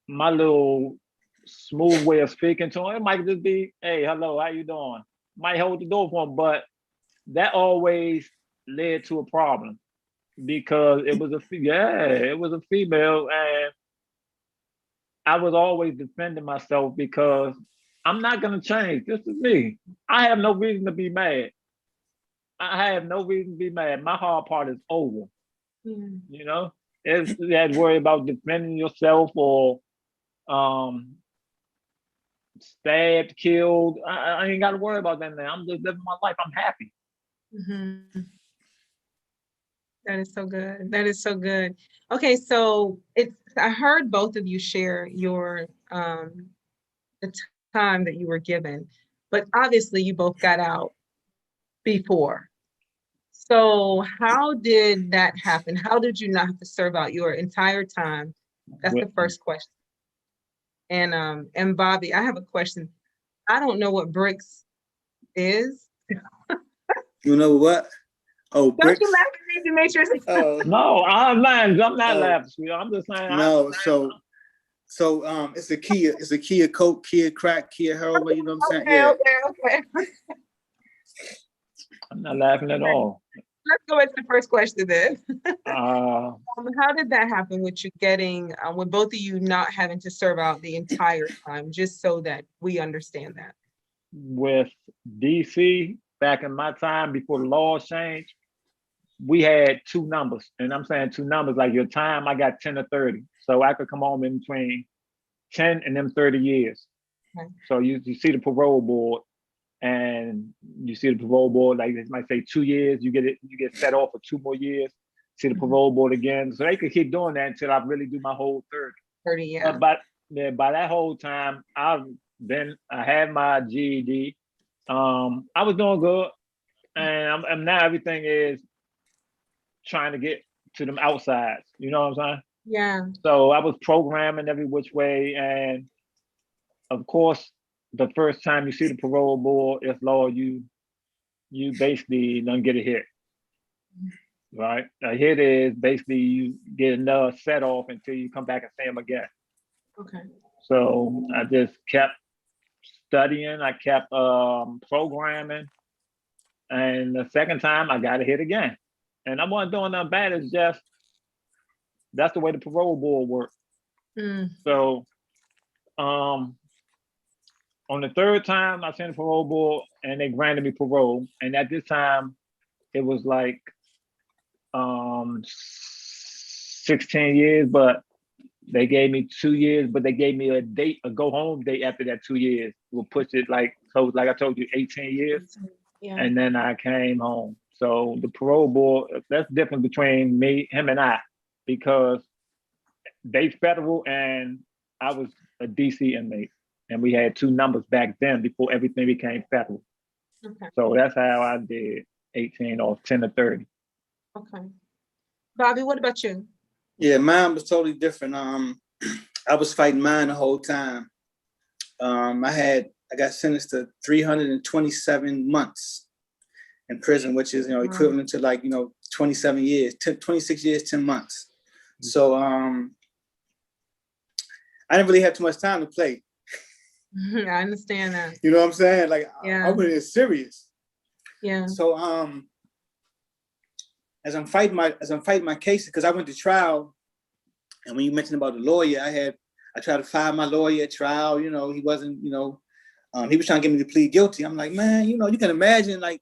my little smooth way of speaking to them. It might just be, hey, hello, how you doing? Might hold the door for them, but that always led to a problem because it was a female, and I was always defending myself because I'm not gonna change. This is me. I have no reason to be mad. I have no reason to be mad. My hard part is over. You know, it's that worry about defending yourself or stabbed, killed. I ain't got to worry about that now. I'm just living my life. I'm happy.
That is so good. That is so good. Okay, so I heard both of you share your the time that you were given, but obviously you both got out before. So how did that happen? How did you not have to serve out your entire time? That's the first question. And Bobby, I have a question. I don't know what bricks is.
You know what? Oh,
Don't
bricks.
you laugh at me to make sure it's
No, I'm not laughing, sweetheart. I'm just saying.
No, so it's a Kia Coke, Kia Crack, Kia Heroin, you know what I'm saying? Yeah.
Okay.
I'm not laughing at all.
Let's go into the first question then.
How
did that happen with you getting, with both of you not having to serve out the entire time, just so that we understand that?
With DC, back in my time before the laws changed, we had 2 numbers. And I'm saying 2 numbers, like your time, I got 10 or 30. So I could come home in between 10 and them 30 years. Okay. So you see the parole board, and you see the parole board, like they might say 2 years, you get set off for 2 more years, see the parole board again. So they could keep doing that until I really do my whole 30.
30, yeah.
But by that whole time, I had my GED. I was doing good, and now everything is trying to get to them outsides. You know what I'm saying?
Yeah.
So I was programming every which way, and of course, the first time you see the parole board, it's law, you basically don't get a hit, right? A hit is basically you get another set off until you come back and see them again.
Okay.
So I just kept studying, I kept programming, and the second time I got a hit again. And I wasn't doing nothing bad, it's just, that's the way the parole board worked. So on the third time, I seen the parole board and they granted me parole. And at this time, it was like 16 years, but they gave me 2 years, but they gave me a go home date after that 2 years. We'll push it like I told you, 18 years. Yeah. And then I came home. So the parole board, that's different between him and I, because they federal and I was a DC inmate. And we had 2 numbers back then before everything became federal. Okay. So that's how I did 18 or 10 to 30.
Okay. Bobby, what about you?
Yeah, mine was totally different. I was fighting mine the whole time. I got sentenced to 327 months in prison, which is, equivalent to 27 years, 26 years, 10 months. So I didn't really have too much time to play.
I understand that.
You know what I'm saying? Like
Yeah.
I went in serious.
Yeah.
So as I'm fighting my case, because I went to trial, and when you mentioned about the lawyer, I tried to fire my lawyer at trial. You know, he wasn't, you know, he was trying to get me to plead guilty. I'm like, man, you know, you can imagine like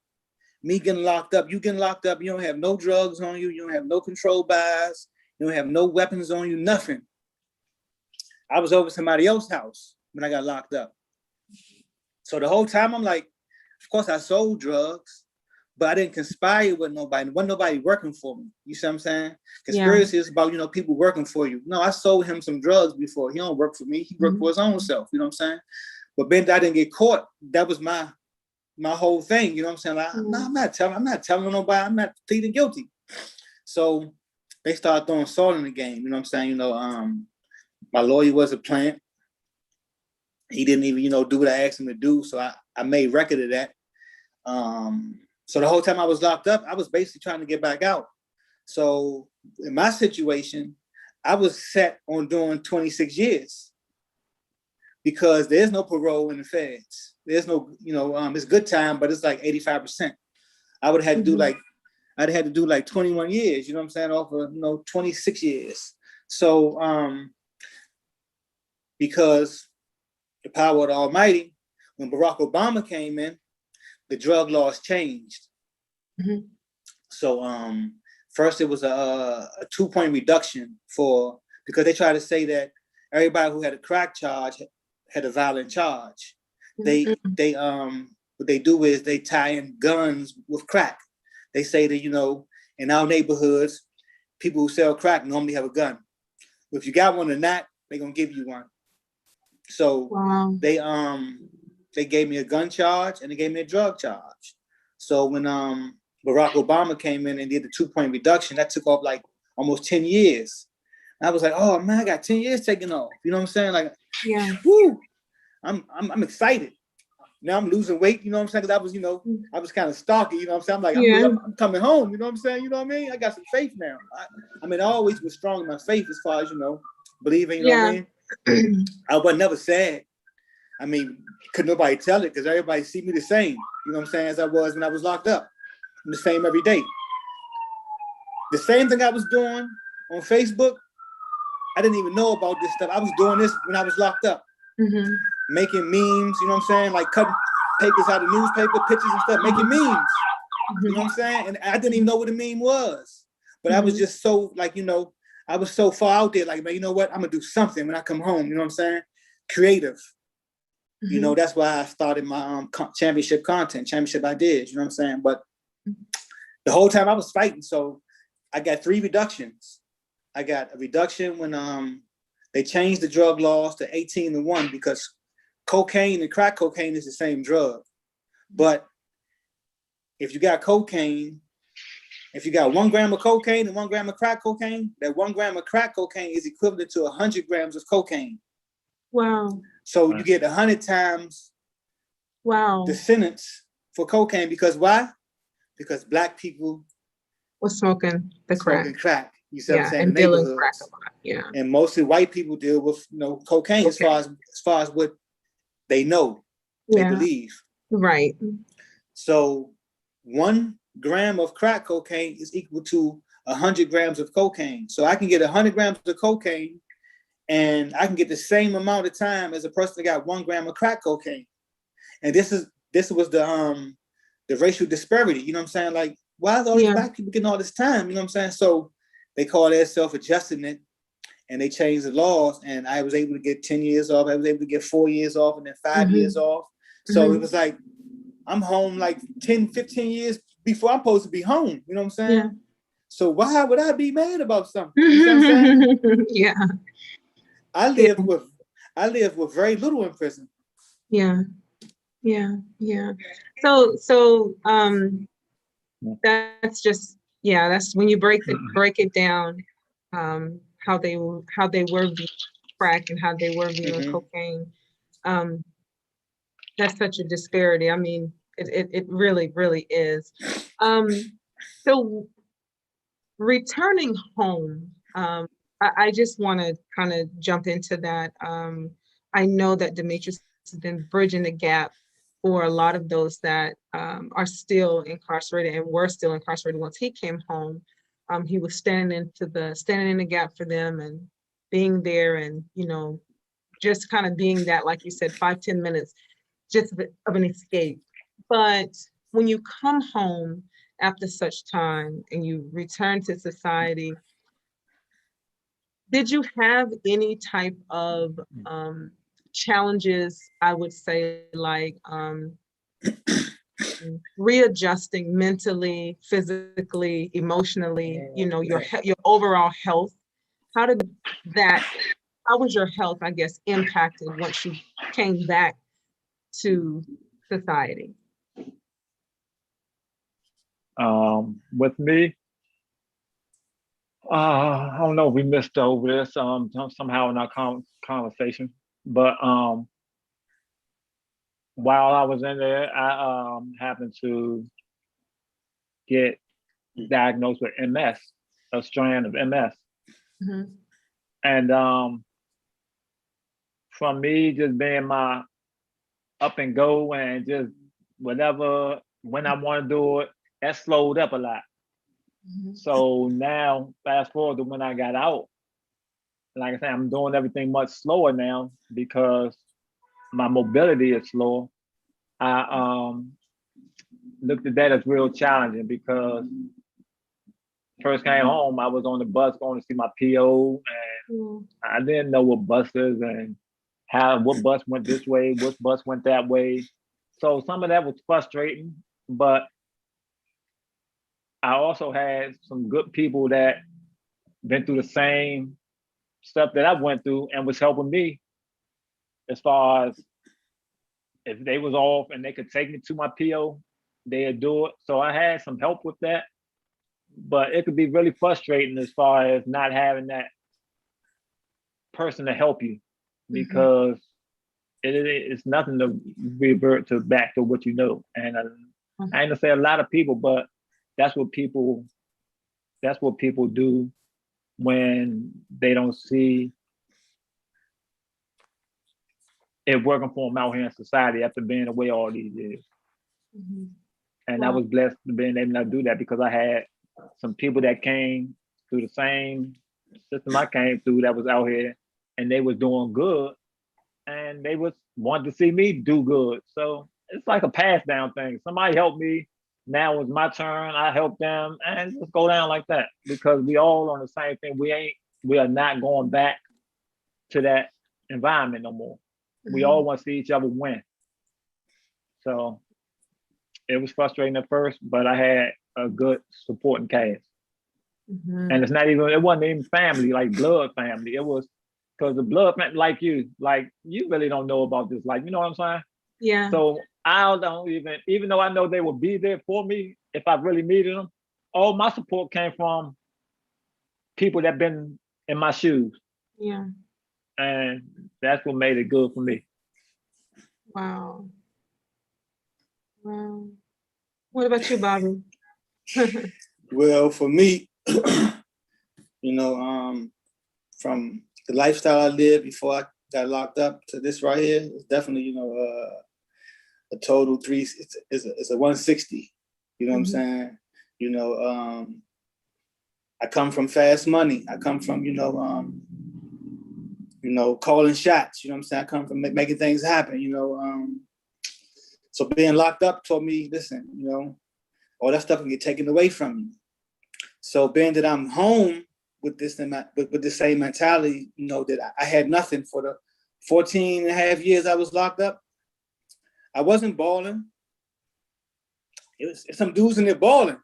me getting locked up, you getting locked up, you don't have no drugs on you, you don't have no controlled buys, you don't have no weapons on you, nothing. I was over somebody else's house when I got locked up. So the whole time I'm like, of course I sold drugs, but I didn't conspire with nobody. Wasn't nobody working for me. You see what I'm saying? Conspiracy is about, you know, people working for you. No, I sold him some drugs before. He don't work for me. He worked for his own self. You know what I'm saying? But Ben, I didn't get caught. That was my whole thing. You know what I'm saying? Like, no, I'm not telling nobody. I'm not pleading guilty. So they started throwing salt in the game. You know what I'm saying? You know, my lawyer was a plant. He didn't even, you know, do what I asked him to do. So I made record of that. So the whole time I was locked up, I was basically trying to get back out. So in my situation, I was set on doing 26 years because there's no parole in the feds. There's no, you know, it's good time, but it's like 85%. I would have had to do like, I'd had to do like 21 years, you know what I'm saying, off of, you know, 26 years. So because the power of the Almighty, when Barack Obama came in, the drug laws changed. So first it was a 2-point reduction because they try to say that everybody who had a crack charge had a violent charge. What they do is they tie in guns with crack. They say that, you know, in our neighborhoods, people who sell crack normally have a gun. If you got one or not, they're gonna give you one. So they gave me a gun charge and they gave me a drug charge. So when Barack Obama came in and did the 2-point reduction, that took off like almost 10 years. And I was like, oh man, I got 10 years taken off. You know what I'm saying? Like, whoo, I'm excited. Now I'm losing weight, you know what I'm saying? Because I was, you know, I was kind of stalky, you know what I'm saying? I'm like, I'm coming home, you know what I'm saying? You know what I mean? I got some faith now. I mean, I always was strong in my faith as far as, you know, believing, you know what I mean? I was never sad. I mean, could nobody tell it because everybody see me the same, you know what I'm saying, as I was when I was locked up. I'm the same every day. The same thing I was doing on Facebook, I didn't even know about this stuff. I was doing this when I was locked up. Making memes, you know what I'm saying? Like cutting papers out of newspaper, pictures and stuff, making memes. You know what I'm saying? And I didn't even know what a meme was. But I was just so, like, you know, I was so far out there, like, man, you know what? I'm gonna do something when I come home, you know what I'm saying? Creative. You know, that's why I started my championship content, championship ideas, you know what I'm saying? But the whole time I was fighting, so I got 3 reductions. I got a reduction when they changed the drug laws to 18-1 because cocaine and crack cocaine is the same drug. But if you got cocaine, if you got 1 gram of cocaine and 1 gram of crack cocaine, that 1 gram of crack cocaine is equivalent to 100 grams of cocaine.
Wow.
So you get 100 times the sentence for cocaine because why? Because Black people
were smoking
crack. You see what I'm saying?
And dealing crack a lot. Yeah.
And mostly white people deal with, you know, cocaine as far as what they know, they believe.
Right.
So 1 gram of crack cocaine is equal to 100 grams of cocaine. So I can get 100 grams of cocaine and I can get the same amount of time as a person that got 1 gram of crack cocaine. And this was the racial disparity, you know what I'm saying? Like, why is all these Black people getting all this time? You know what I'm saying? So they call that self-adjustment and they changed the laws and I was able to get 10 years off. I was able to get 4 years off and then 5 years off. So it was like, I'm home like 10, 15 years before I'm supposed to be home. You know what I'm saying? Yeah. So why would I be mad about something? You know what I'm saying?
Yeah.
I live with very little in prison.
Yeah. So that's just, that's when you break it down, how they were viewing crack and how they were viewing cocaine. That's such a disparity. I mean, it really, really is. So returning home, I just want to kind of jump into that. I know that Demetrius has been bridging the gap for a lot of those that are still incarcerated and were still incarcerated once he came home. He was standing in the gap for them and being there, and just kind of being that, like you said, 5-10 minutes just of an escape. But when you come home after such time and you return to society, did you have any type of challenges, I would say, like readjusting mentally, physically, emotionally, your overall health? How did that, how was your health, I guess, impacted once you came back to society?
With me, I don't know if we missed over this somehow in our conversation, but while I was in there, I happened to get diagnosed with MS, a strand of MS.
Mm-hmm.
And from me just being my up and go and just whatever, when I want to do it, that slowed up a lot.
Mm-hmm.
So now, fast forward to when I got out, like I said, I'm doing everything much slower now because my mobility is slower. I looked at that as real challenging because first came home, I was on the bus going to see my PO, and I didn't know what buses and what bus went this way, what bus went that way. So some of that was frustrating, but I also had some good people that been through the same stuff that I went through and was helping me as far as if they was off and they could take me to my PO, they'd do it. So I had some help with that, but it could be really frustrating as far as not having that person to help you because it's nothing to revert to back to what you know. And I ain't gonna say a lot of people, but that's what people do when they don't see it working for them out here in society after being away all these years. And I was blessed to being able to do that because I had some people that came through the same system I came through that was out here, and they was doing good, and they was wanting to see me do good. So it's like a pass down thing. Somebody helped me. Now it's my turn. I help them, and just go down like that because we all on the same thing. We are not going back to that environment no more. We all want to see each other win. So it was frustrating at first, but I had a good supporting cast. And it wasn't even family, like blood family. It was because the blood family, like you really don't know about this life. You know what I'm saying?
Yeah.
So I don't even though I know they would be there for me if I really needed them, all my support came from people that been in my shoes.
Yeah.
And that's what made it good for me.
Wow. Wow. What about you, Bobby?
Well, for me, from the lifestyle I lived before I got locked up to this right here, it's definitely, a total it's a 160. You know what I'm saying? I come from fast money. I come from, calling shots. You know what I'm saying? I come from making things happen. So being locked up taught me, listen, all that stuff can get taken away from you. So being that I'm home with this with the same mentality, that I had nothing for the 14 and a half years I was locked up. I wasn't balling. It's some dudes in there balling.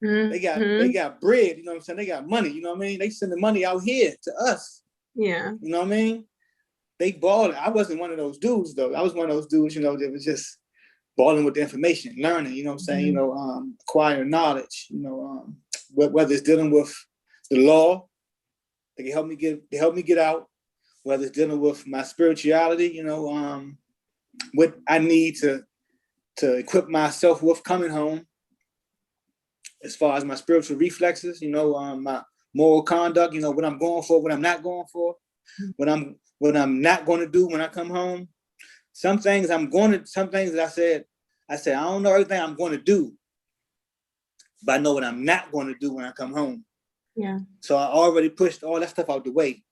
They got bread, you know what I'm saying? They got money, you know what I mean? They send the money out here to us.
Yeah.
You know what I mean? They balling. I wasn't one of those dudes though. I was one of those dudes, that was just balling with the information, learning, you know what I'm saying? Acquiring knowledge, whether it's dealing with the law, they can help me get out, whether it's dealing with my spirituality, what I need to equip myself with coming home as far as my spiritual reflexes, my moral conduct, you know, what I'm going for, what I'm not going for, what I'm not going to do when I come home. Some things that I said, I don't know everything I'm going to do, but I know what I'm not going to do when I come home.
Yeah.
So I already pushed all that stuff out the way.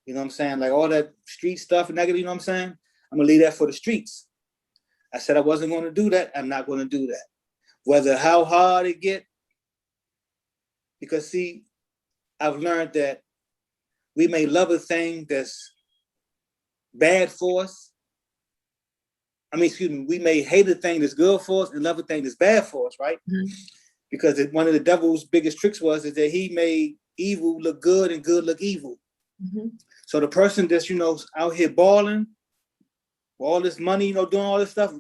You know what I'm saying? Like all that street stuff and negative, you know what I'm saying? I'm gonna leave that for the streets. I said I wasn't going to do that. I'm not going to do that. Whether how hard it get, because see, I've learned that we may love a thing that's bad for us. We may hate a thing that's good for us and love a thing that's bad for us, right?
Mm-hmm.
Because one of the devil's biggest tricks is that he made evil look good and good look evil.
Mm-hmm.
So the person that's, you know, out here balling, with all this money, you know, doing all this stuff,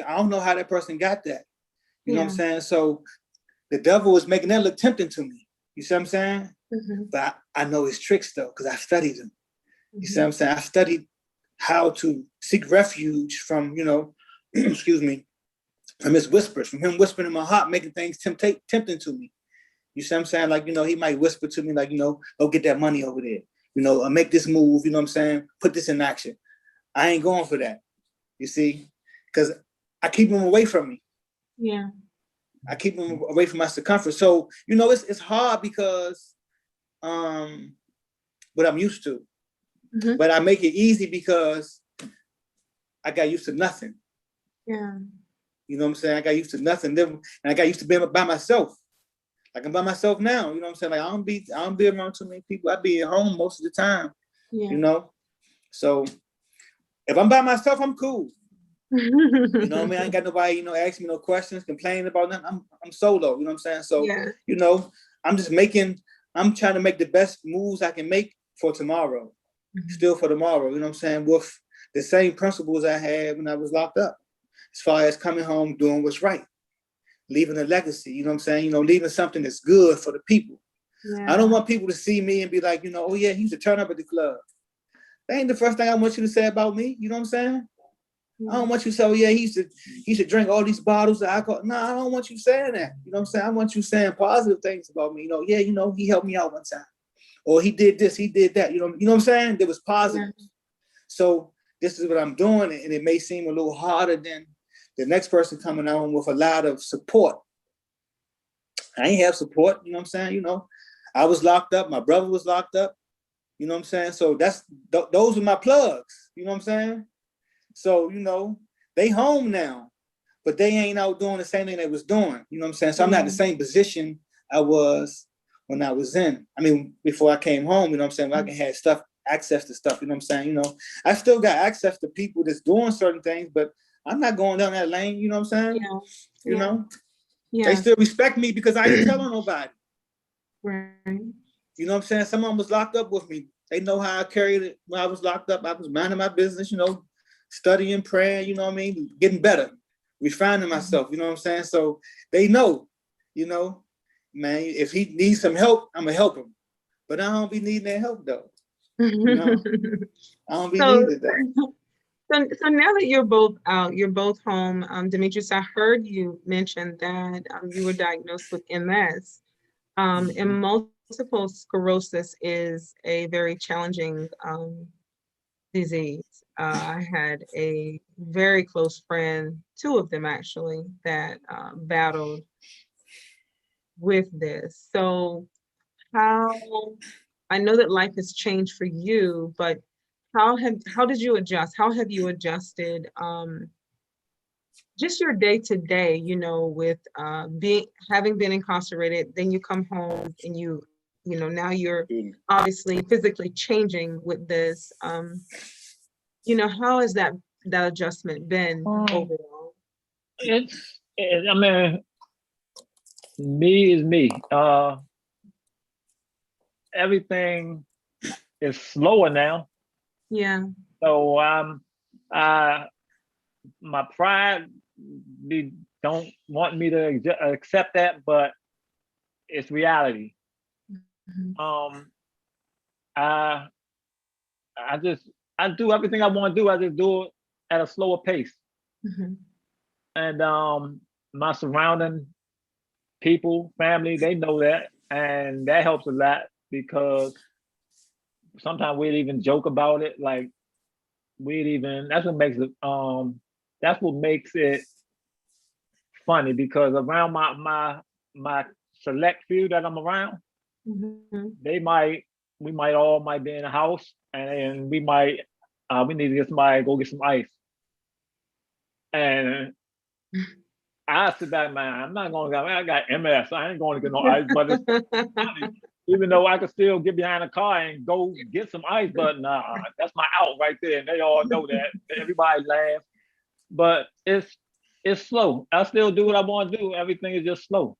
I don't know how that person got that. You know what I'm saying? So the devil is making that look tempting to me. You see what I'm saying?
Mm-hmm.
But I know his tricks though, because I studied them.
Mm-hmm.
You see what I'm saying? I studied how to seek refuge from, you know, excuse me, from his whispers, from him whispering in my heart, making things tempting to me. You see what I'm saying? Like, you know, he might whisper to me like, you know, go get that money over there. You know, make this move, you know what I'm saying? Put this in action. I ain't going for that. You see? Because I keep him away from me.
Yeah.
I keep him away from my circumference. So, you know, it's hard because what I'm used to.
Mm-hmm.
But I make it easy because I got used to nothing.
Yeah.
You know what I'm saying? I got used to nothing. And I got used to being by myself. Like I'm by myself now. You know what I'm saying? Like I don't be around too many people. I be at home most of the time.
Yeah.
You know? So if I'm by myself, I'm cool. You know what I mean? I ain't got nobody, you know, ask me no questions, complaining about nothing. I'm solo, you know what I'm saying? So, you know, I'm trying to make the best moves I can make for tomorrow. Mm-hmm. Still for tomorrow, you know what I'm saying? With the same principles I had when I was locked up. As far as coming home, doing what's right. Leaving a legacy, you know what I'm saying? You know, leaving something that's good for the people. Yeah. I don't want people to see me and be like, you know, oh yeah, he used to turn up at the club. That ain't the first thing I want you to say about me, you know what I'm saying? I don't want you to say, oh yeah, he used to drink all these bottles of alcohol. No, I don't want you saying that. You know what I'm saying? I want you saying positive things about me. You know, yeah, you know, he helped me out one time. Or he did this, he did that. You know what I'm saying? There was positive. Yeah. So this is what I'm doing, and it may seem a little harder than the next person coming on with a lot of support. I ain't have support, you know what I'm saying? You know, I was locked up, my brother was locked up, you know what I'm saying? So those are my plugs, you know what I'm saying? So, you know, they home now, but they ain't out doing the same thing they was doing, you know what I'm saying? So I'm not in the same position I was when I was in. I mean, before I came home, you know what I'm saying? I can have access to stuff, you know what I'm saying? You know, I still got access to people that's doing certain things, but I'm not going down that lane, you know what I'm saying? Yeah. You know? Yeah. They still respect me because I ain't telling nobody.
Right.
You know what I'm saying? Someone was locked up with me. They know how I carried it when I was locked up. I was minding my business, you know, studying, praying, you know what I mean? Getting better, refining myself, you know what I'm saying? So they know, you know, man, if he needs some help, I'm gonna help him. But I don't be needing that help though. You know? I don't be needing that.
So now that you're both out, you're both home, Demetrius, I heard you mention that you were diagnosed with MS. And multiple sclerosis is a very challenging disease. I had a very close friend, two of them actually, that battled with this. So I know that life has changed for you, but how did you adjust? How have you adjusted just your day to day, you know, with having been incarcerated, then you come home and you know, now you're obviously physically changing with this. You know, how has that adjustment been overall?
I mean, me is me. Everything is slower now.
Yeah.
So my pride don't want me to accept that, but it's reality. Mm-hmm. I do everything I want to do. I just do it at a slower pace. Mm-hmm. And my surrounding people, family, they know that, and that helps a lot. because sometimes we'd even joke about it. Like that's what makes it funny, because around my select few that I'm around, we might all be in the house, and we need to get somebody go get some ice. And I sit back, man, I'm not going to go, I got MS, I ain't going to get no ice, but it's funny. Even though I could still get behind a car and go get some ice, but nah, that's my out right there. And they all know that. Everybody laughs. But it's slow. I still do what I want to do. Everything is just slow.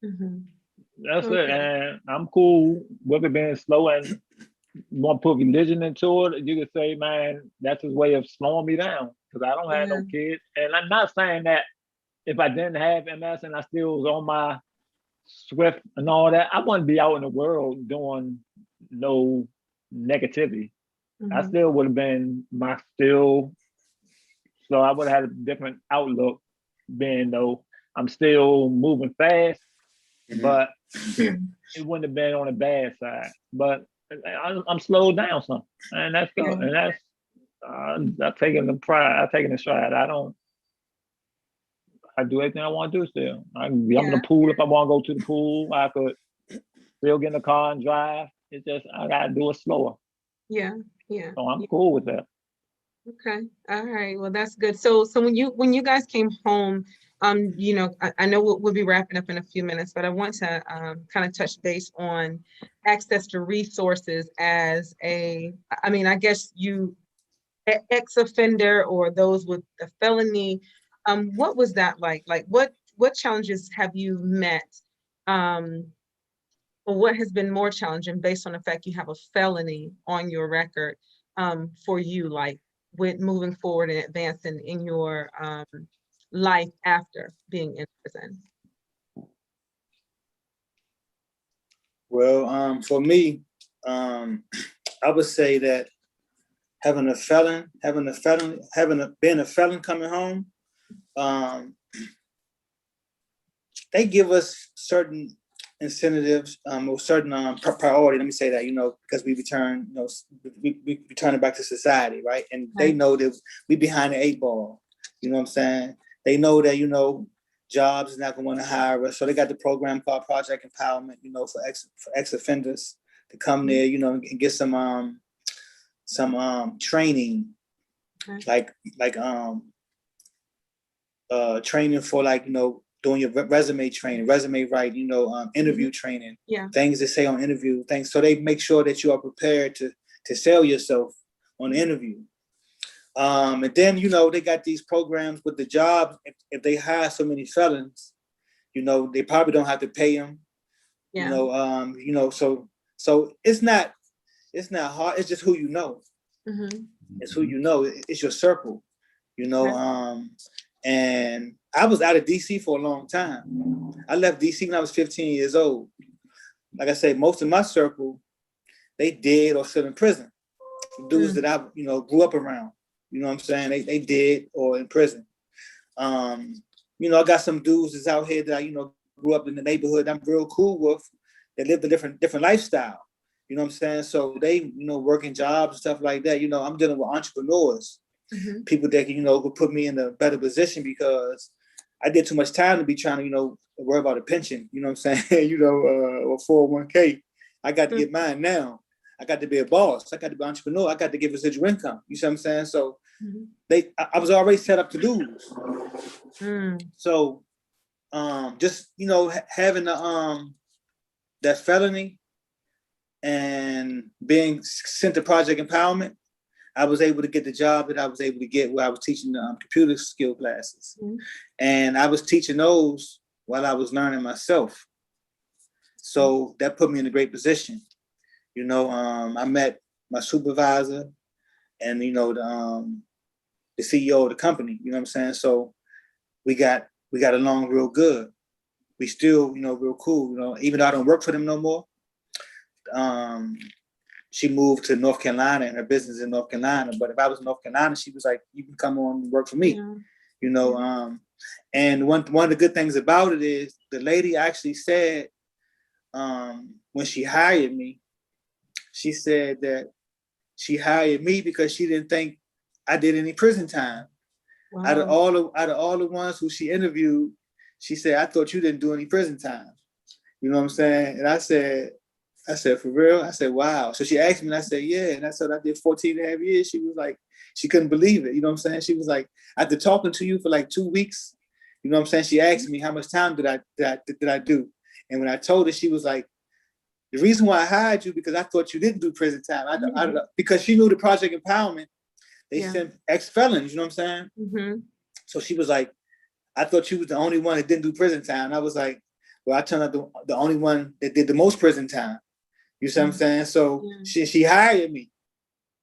That's it. And I'm cool with it being slow, and want to put religion into it. You could say, man, that's his way of slowing me down, because I don't have no kids. And I'm not saying that if I didn't have MS and I still was on my Swift and all that, I wouldn't be out in the world doing no negativity. I still would have been so I would have had a different outlook, being though I'm still moving fast, but it wouldn't have been on the bad side. But I'm slowed down some, and that's good. And that's I'm taking the pride. I'm taking the stride. I do everything I want to do still. I can be in the pool if I want to go to the pool. I could still get in the car and drive. It's just I gotta do it slower.
Yeah.
So I'm cool with that.
Okay. All right. Well, that's good. So when you guys came home, I know we'll be wrapping up in a few minutes, but I want to kind of touch base on access to resources as I guess you ex-offender or those with a felony. What was that like? Like what challenges have you met? Or what has been more challenging based on the fact you have a felony on your record, for you, like with moving forward and advancing in your life after being in prison?
Well, for me, I would say that being a felon coming home, they give us certain incentives, or certain priority. Let me say that, because we return it back to society, right? And they know that we behind the 8 ball. You know what I'm saying? They know that jobs is not going to want to hire us, so they got the program called Project Empowerment, for ex-offenders to come there, and get some training, like training for doing your resume training, resume writing, interview training, things to say on interview, things. So they make sure that you are prepared to sell yourself on the interview. And then, they got these programs with the jobs. If they hire so many felons, they probably don't have to pay them. So it's not hard. It's just who you know. It's who you know. It's your circle, and I was out of DC for a long time. I left DC when I was 15 years old. Like I say, most of my circle, they dead or still in prison. Dudes that I, grew up around. You know what I'm saying? They dead or in prison. I got some dudes that's out here that I, grew up in the neighborhood I'm real cool with. They lived a different lifestyle. You know what I'm saying? So they, working jobs and stuff like that. I'm dealing with entrepreneurs. People that could put me in a better position, because I did too much time to be trying to worry about a pension, you know what I'm saying, or 401k. I got to get mine now. I got to be a boss. I got to be an entrepreneur. I got to give residual income. You see what I'm saying? So I was already set up to lose. So just having that felony and being sent to Project Empowerment, I was able to get the job that I was able to get, where I was teaching computer skill classes. And I was teaching those while I was learning myself. So that put me in a great position. I met my supervisor and, the CEO of the company, you know what I'm saying? So we got along real good. We still, real cool, even though I don't work for them no more. She moved to North Carolina and her business in North Carolina. But if I was in North Carolina, she was like, you can come on and work for me. And one of the good things about it is the lady actually said, when she hired me, she said that she hired me because she didn't think I did any prison time.
Wow.
Out of all the ones who she interviewed, she said, I thought you didn't do any prison time. You know what I'm saying? And I said, for real? I said, wow. So she asked me, and I said, yeah. And I said, I did 14 and a half years. She was like, she couldn't believe it. You know what I'm saying? She was like, after talking to you for like 2 weeks, you know what I'm saying? She asked me how much time did I do? And when I told her, she was like, the reason why I hired you because I thought you didn't do prison time. Because she knew the Project Empowerment, they sent ex-felons, you know what I'm saying? So she was like, I thought you was the only one that didn't do prison time. And I was like, well, I turned out the only one that did the most prison time. You see what I'm saying? So she hired me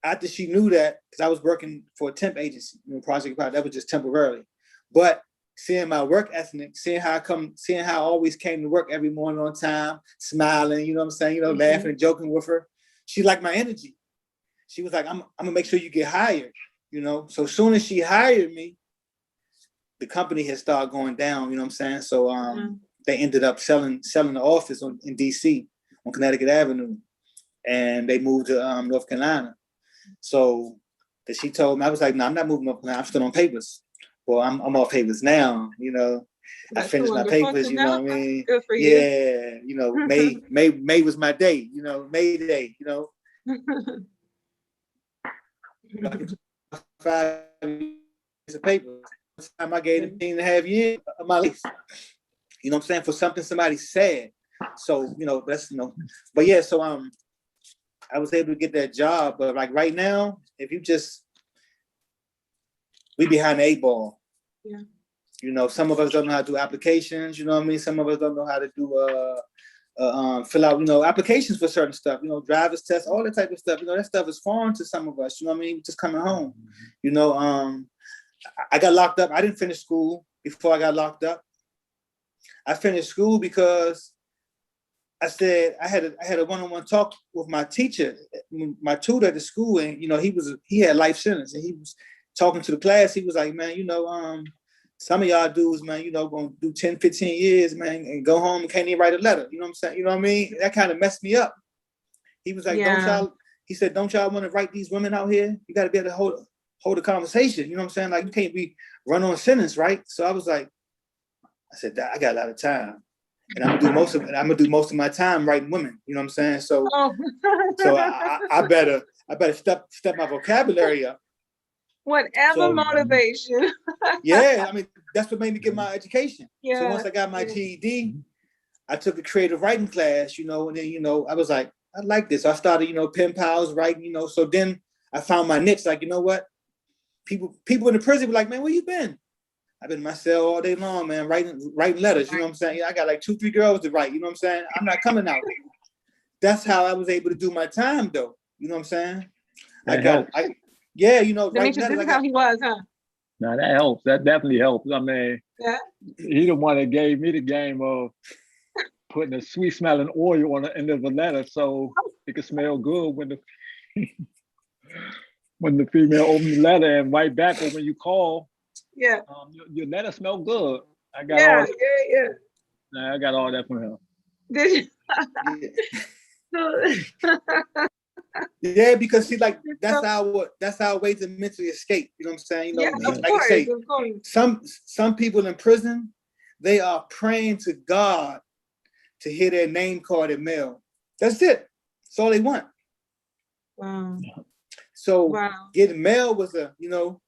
after she knew that, because I was working for a temp agency, Project Empowerment, that was just temporarily. But seeing my work ethic, seeing how I always came to work every morning on time, smiling, you know what I'm saying, laughing and joking with her. She liked my energy. She was like, I'm gonna make sure you get hired, So as soon as she hired me, the company had started going down, you know what I'm saying? So they ended up selling the office in DC on Connecticut Avenue, and they moved to North Carolina. So that she told me, I was like, no, I'm not moving to North Carolina. I'm still on papers. Well, I'm off papers now, I finished my papers, you know what I mean?
Good for you.
Yeah, May was my day, May Day, 5 years of paper. Time I gave 15 and a half years of my life. You know what I'm saying? For something somebody said. So, that's, but yeah, so I was able to get that job. But like right now, if you just, we behind the 8 ball. Yeah. Some of us don't know how to do applications, you know what I mean? Some of us don't know how to do fill out, applications for certain stuff, driver's tests, all that type of stuff. That stuff is foreign to some of us, you know what I mean? Just coming home. I got locked up. I didn't finish school before I got locked up. I finished school because I said I had a one-on-one talk with my teacher, my tutor at the school, and he had life sentence, and he was talking to the class. He was like, man, some of y'all dudes, man, gonna do 10, 15 years, man, and go home and can't even write a letter. You know what I'm saying? You know what I mean? That kind of messed me up. He was like, don't y'all want to write these women out here? You got to be able to hold a conversation. You know what I'm saying? Like, you can't be run on sentence, right? So I was like, I said, I got a lot of time, and I'm gonna do most of my time writing women. You know what I'm saying? So, so I better step my vocabulary up.
Whatever motivation.
Yeah, I mean, that's what made me get my education. Yeah. So once I got my GED, I took a creative writing class, and then, I was like, I like this. I started, pen pals writing, so then I found my niche. Like, you know what? People in the prison were like, man, where you been? I've been in my cell all day long, man, writing letters. You know what I'm saying? I got like 2, 3 girls to write. You know what I'm saying? I'm not coming out. That's how I was able to do my time, though. You know what I'm saying?
Yeah,
right.
This is how he was, huh?
No, that helps. That definitely helps. I mean, he the one that gave me the game of putting a sweet smelling oil on the end of a letter so it could smell good when the female open the letter and write back, or when you call.
Yeah.
Your letter smell good. I got I got all that from him.
Did you?
Yeah, because see, like that's our way to mentally escape. You know what I'm saying? Of course, I say, some people in prison, they are praying to God to hear their name called in mail. That's it. That's all they want.
Wow.
So getting mail was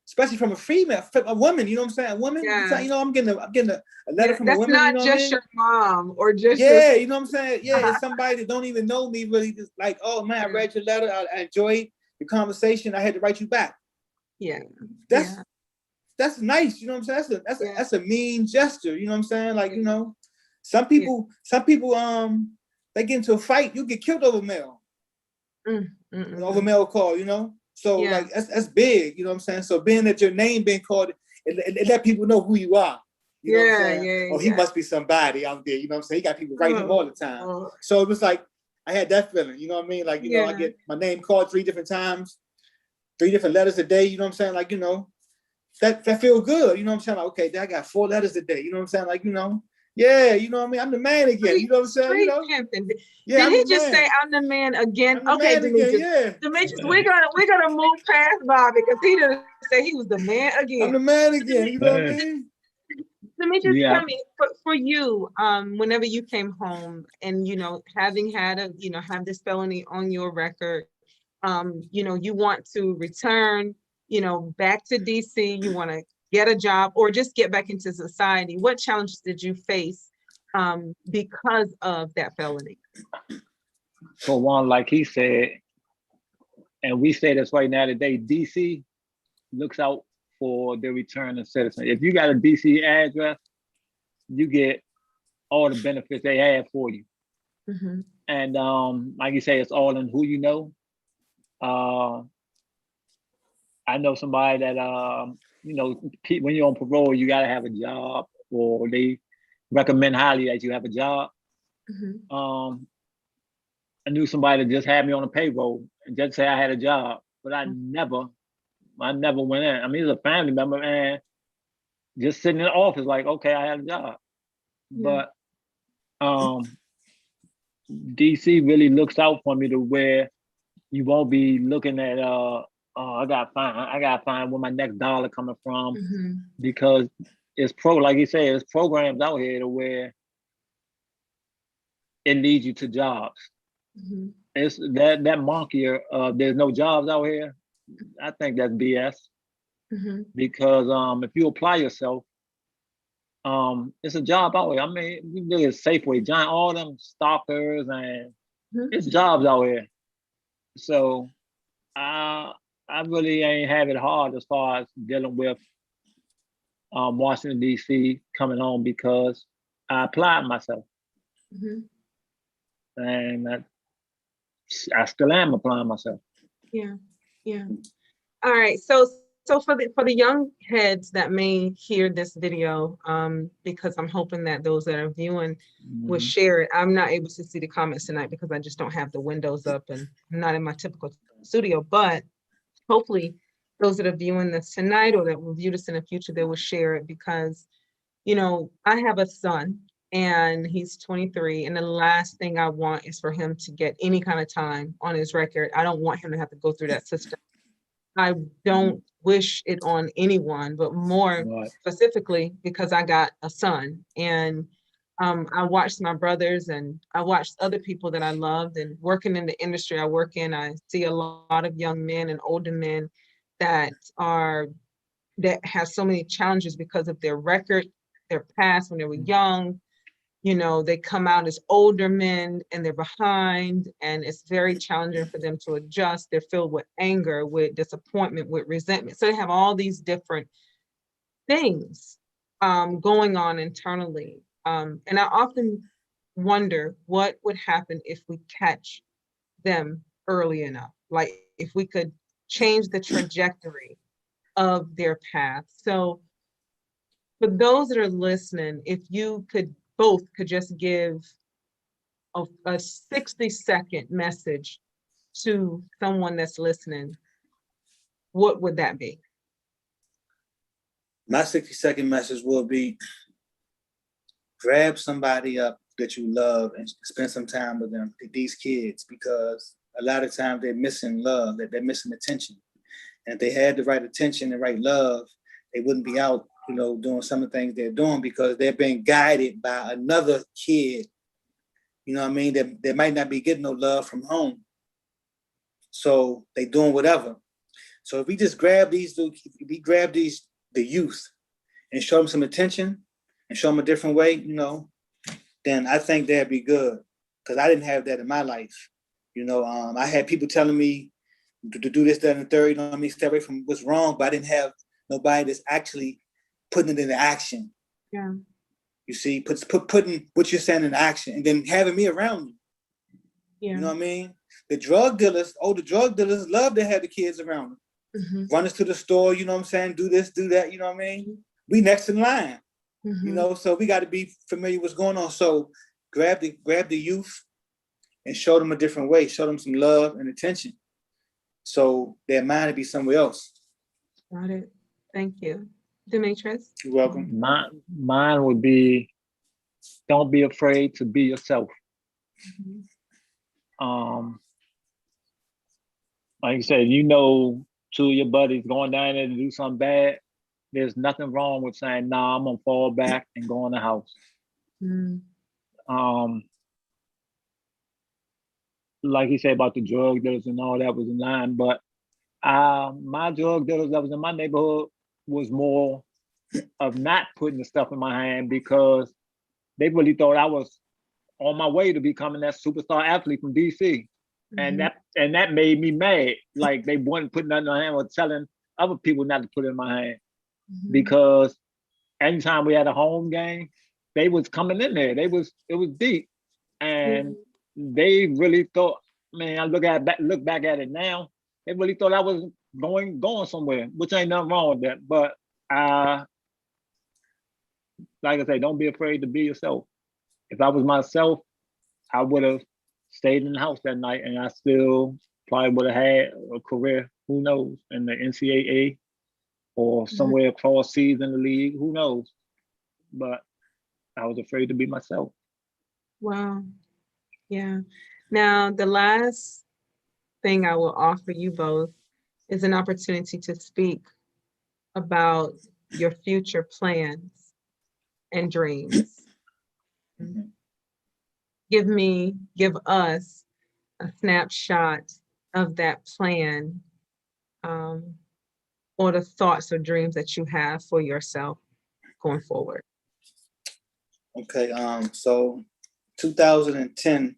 especially from a woman, you know what I'm saying? A woman, I'm getting a letter from a woman.
That's not just your mom or just
you know what I'm saying? Yeah, it's somebody that don't even know me really, just like, oh man, I read your letter, I enjoyed the conversation, I had to write you back.
Yeah.
That's nice, you know what I'm saying? That's a mean gesture, you know what I'm saying? Like, some people they get into a fight, you get killed over mail. Over mail call, So like that's big, you know what I'm saying? So being that your name being called, it let people know who you are. You know what I'm saying? Oh, he must be somebody out there, you know what I'm saying? He got people writing him all the time. So it was like, I had that feeling, you know what I mean? Like, I get my name called 3 different times, 3 different letters a day, you know what I'm saying? Like, that feel good, you know what I'm saying? Like, okay, I got 4 letters a day, you know what I'm saying? Like, Yeah, you know what I mean? I'm the man again. You know what I'm saying? You
Street
know?
pimping.
Yeah,
Did
I'm
he
the
just
man.
say I'm the man again?
I'm the
Okay,
man again,
Demetrius.
yeah.
Demetrius, we're gonna move past Bob because he didn't say he was the man
I'm
again.
the man again, you know what I mean?
Demetrius,
Yeah.
tell me, for you, whenever you came home and, you know, having had have this felony on your record, you know, you want to return, you know, back to DC, you want to get a job or just get back into society. What challenges did you face because of that felony?
For one, like he said, and we say this right now today, DC looks out for the returning citizen. If you got a DC address, you get all the benefits they have for you.
Mm-hmm.
And like you say, it's all in who you know. I know somebody that you know, when you're on parole, you gotta have a job, or they recommend highly that you have a job.
Mm-hmm.
I knew somebody that just had me on a payroll and just say I had a job, but I never went in. I mean, he's a family member, and just sitting in the office like, okay, I had a job.
Yeah.
But DC really looks out for me to where you won't be looking at oh, I gotta find where my next dollar coming from,
Mm-hmm.
because it's like you said, it's programs out here to where it leads you to jobs.
Mm-hmm.
It's that monkey there's no jobs out here. I think that's BS.
Mm-hmm.
Because if you apply yourself, it's a job out here. I mean, you really Safeway, Giant, all them stalkers, and it's jobs out here. So I really ain't have it hard as far as dealing with Washington DC coming home, because I applied myself,
Mm-hmm.
and I still am applying myself.
Yeah. Yeah. All right. So for the young heads that may hear this video, because I'm hoping that those that are viewing will share it. I'm not able to see the comments tonight because I just don't have the windows up and I'm not in my typical studio, but hopefully those that are viewing this tonight or that will view this in the future, they will share it, because, you know, I have a son and he's 23, and the last thing I want is for him to get any kind of time on his record. I don't want him to have to go through that system. I don't wish it on anyone, but more specifically because I got a son, and I watched my brothers and I watched other people that I loved, and working in the industry I work in, I see a lot of young men and older men that have so many challenges because of their record, their past when they were young. You know, they come out as older men and they're behind, and it's very challenging for them to adjust. They're filled with anger, with disappointment, with resentment. So they have all these different things going on internally. And I often wonder what would happen if we catch them early enough, like if we could change the trajectory of their path. So for those that are listening, if you both could just give a 60-second message to someone that's listening, what would that be?
My 60-second message will be, grab somebody up that you love and spend some time with them, these kids, because a lot of times they're missing love, that they're missing attention. And if they had the right attention and right love, they wouldn't be out, you know, doing some of the things they're doing, because they're being guided by another kid, you know what I mean, that might not be getting no love from home. So they doing whatever. So if we just grab the youth and show them some attention and show them a different way, you know, then I think that'd be good. Because I didn't have that in my life. You know, I had people telling me to do this, that, and the third, you know what I mean, stay away from what's wrong, but I didn't have nobody that's actually putting it into action.
Yeah.
You see, putting what you're saying into action, and then having me around you.
Yeah.
You know what I mean? The drug dealers love to have the kids around them. Mm-hmm. Run us to the store, you know what I'm saying? Do this, do that, you know what I mean? We next in line. Mm-hmm. You know, so we got to be familiar with what's going on. So grab the youth and show them a different way. Show them some love and attention, so their mind will be somewhere else.
Got it. Thank you. Demetrius?
You're welcome.
Mine would be, don't be afraid to be yourself.
Mhm.
Like you said, you know, two of your buddies going down there to do something bad. There's nothing wrong with saying, "Nah, I'm gonna fall back and go in the house."
Mm.
Like you said about the drug dealers and all that was in line, but my drug dealers that was in my neighborhood was more of not putting the stuff in my hand because they really thought I was on my way to becoming that superstar athlete from DC. And
Mhm.
that made me mad. Like they wouldn't put nothing in my hand or telling other people not to put it in my hand.
Mhm.
Because anytime we had a home game, they was coming in there. It was deep. And they really thought, man, I look back at it now, they really thought I was going somewhere, which ain't nothing wrong with that. But like I say, don't be afraid to be yourself. If I was myself, I would have stayed in the house that night and I still probably would have had a career, who knows, in the NCAA or somewhere across seas in the league, who knows. But I was afraid to be myself.
Wow. Yeah. Now, the last thing I will offer you both is an opportunity to speak about your future plans and dreams.
Mhm.
Give us a snapshot of that plan, um, or the thoughts or dreams that you have for yourself going forward.
Okay. So 2010,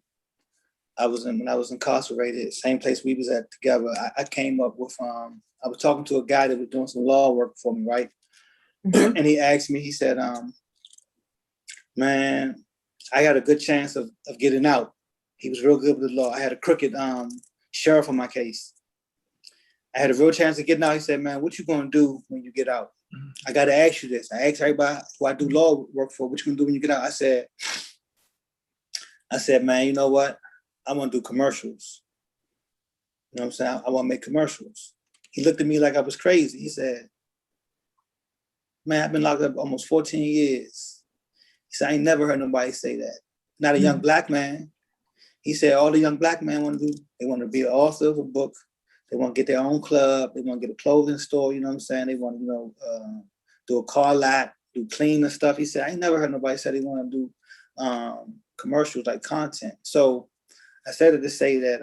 when I was incarcerated, same place we was at together. I came up with I was talking to a guy that was doing some law work for me, right?
Mhm.
And he asked me, he said, man, I had a good chance of getting out. He was real good with the law. I had a crooked sheriff on my case. I had a real chance of getting out. He said, man, what you gonna do when you get out? I gotta ask you this. I asked everybody who I do law work for, what you gonna do when you get out? I said, man, you know what? I'm gonna do commercials. You know what I'm saying? I wanna make commercials. He looked at me like I was crazy. He said, man, I've been locked up almost 14 years. He said, I ain't never heard nobody say that. Not a young black man. He said, all the young black men want to do, they want to be an author of a book. They want to get their own club. They want to get a clothing store. You know what I'm saying? They want to, do a car lot, do clean and stuff. He said, I ain't never heard nobody say they want to do commercials like content. So I said it to say that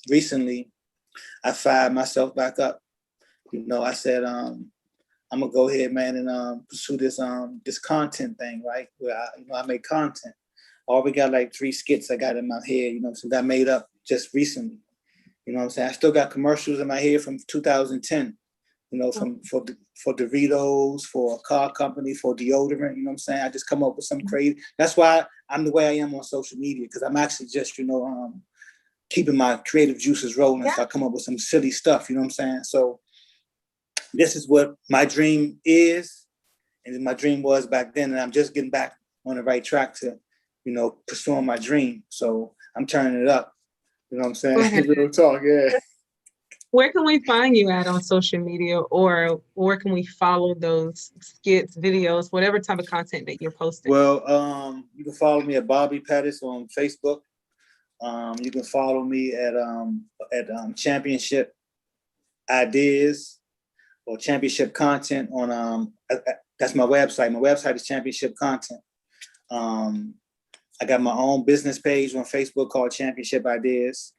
recently I fired myself back up. You know, I said, I'm gonna go ahead, man, and pursue this content thing, right? Where I make content. I already got like 3 skits I got in my head, you know, so that made up just recently. You know what I'm saying? I still got commercials in my head from 2010, you know, for Doritos, for a car company, for deodorant, you know what I'm saying? I just come up with some crazy. That's why I'm the way I am on social media, because I'm actually just, keeping my creative juices rolling. So I come up with some silly stuff, you know what I'm saying? So this is what my dream is, and my dream was back then, and I'm just getting back on the right track to, pursuing my dream. So I'm turning it up. You know what I'm saying? Real talk, yeah.
Where can we find you at on social media, or where can we follow those skits, videos, whatever type of content that you're posting?
Well, you can follow me at Bobby Pettis on Facebook. You can follow me at Championship Ideas or Championship Content on that's my website. My website is Championship Content. I got my own business page on Facebook called Championship Ideas.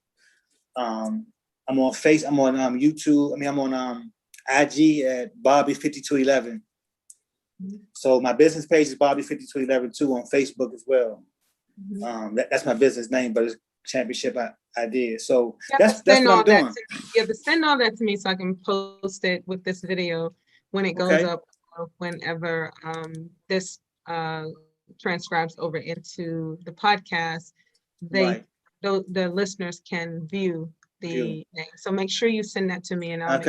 I'm on YouTube. I'm on IG at Bobby5211. So my business page is Bobby5211 too on Facebook as well. That's my business name, but it's Championship Ideas. So that's what I'm doing.
You have to send all that to me so I can post it with this video when it goes up, whenever this transcribes over into the podcast. The listeners can view the thing. So make sure you send that to me, and I'll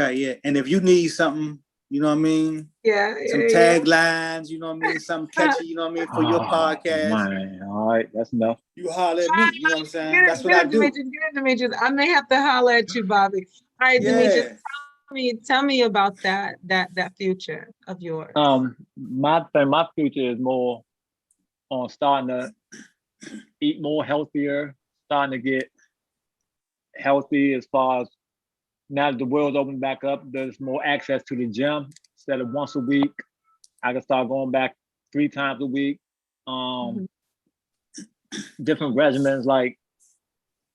And if you need something, you know what I mean? Some taglines, you know what I mean? Something catchy, you know what I mean? For your podcast.
Man. All right, that's enough.
You holler at me, you know what I'm saying? That's what I do.
Get it, Demetrius. I may have to holler at you, Bobby. All right, Demetrius, tell me about that future of yours.
My future is more on starting to eat more healthier, starting to get healthy as far as now that the world's opened back up, there's more access to the gym. Instead of once a week, I can start going back 3 times a week. Different regimens, like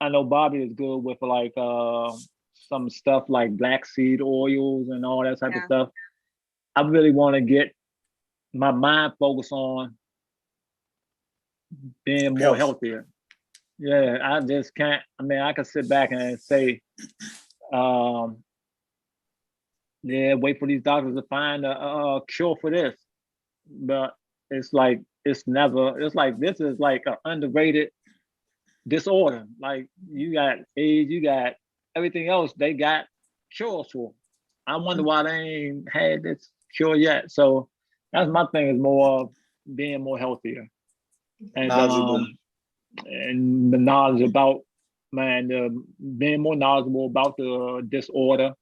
I know Bobby is good with like some stuff like black seed oils and all that type of stuff. I really want to get my mind focused on being more healthier. Yeah, I just can't. I mean, I can sit back and say, wait for these doctors to find a cure for this. But it's like, it's like, this is like an underrated disorder. Like, you got AIDS, you got everything else, they got cures for. I wonder why they ain't had this cure yet. So that's my thing, is more being more healthier. And and the knowledge about, being more knowledgeable about the disorder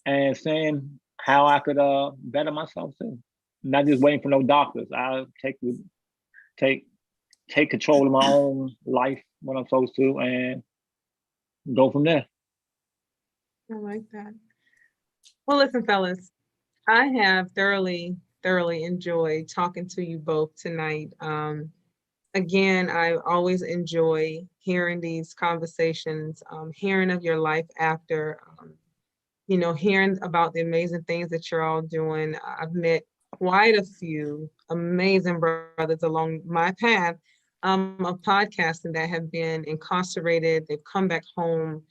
and saying how I could better myself too. Not just waiting for no doctors. I'll take control of my own life when I'm supposed to and go from there.
I like that. Well, listen, fellas, I have thoroughly enjoyed talking to you both tonight. Again, I always enjoy hearing these conversations, hearing of your life after, hearing about the amazing things that you're all doing. I've met quite a few amazing brothers along my path of podcasting that have been incarcerated. They've come back home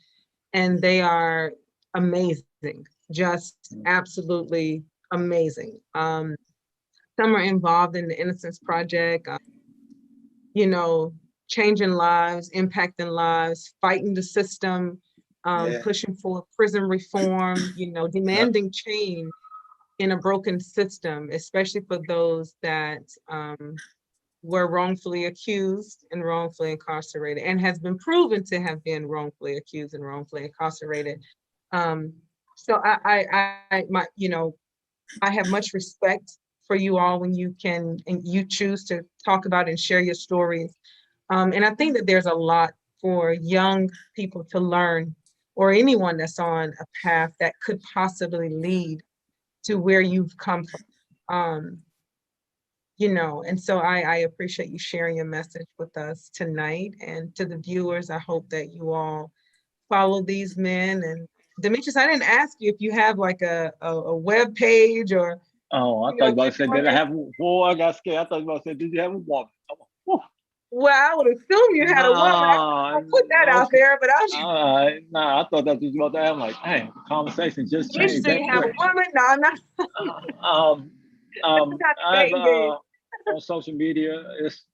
and they are amazing, just absolutely amazing. Some are involved in the Innocence Project, changing lives, impacting lives, fighting the system, pushing for prison reform, demanding change in a broken system, especially for those that were wrongfully accused and wrongfully incarcerated, and has been proven to have been wrongfully accused and wrongfully incarcerated. So I have much respect for you all when you can and you choose to talk about and share your stories. And I think that there's a lot for young people to learn, or anyone that's on a path that could possibly lead to where you've come from. And so I appreciate you sharing your message with us tonight. And to the viewers, I hope that you all follow these men. And Demetrius, I didn't ask you if you have like a web page or.
Oh, I thought you were about to say, did I have war? I got scared. I thought you were about to say, did you have a woman?
Well, I would assume you had a woman. I put that out there, but I was.
I thought that's what you were about to have. I'm like, hey, conversation just changed.
You say you have a woman? No, I'm not.
I have on social media, it's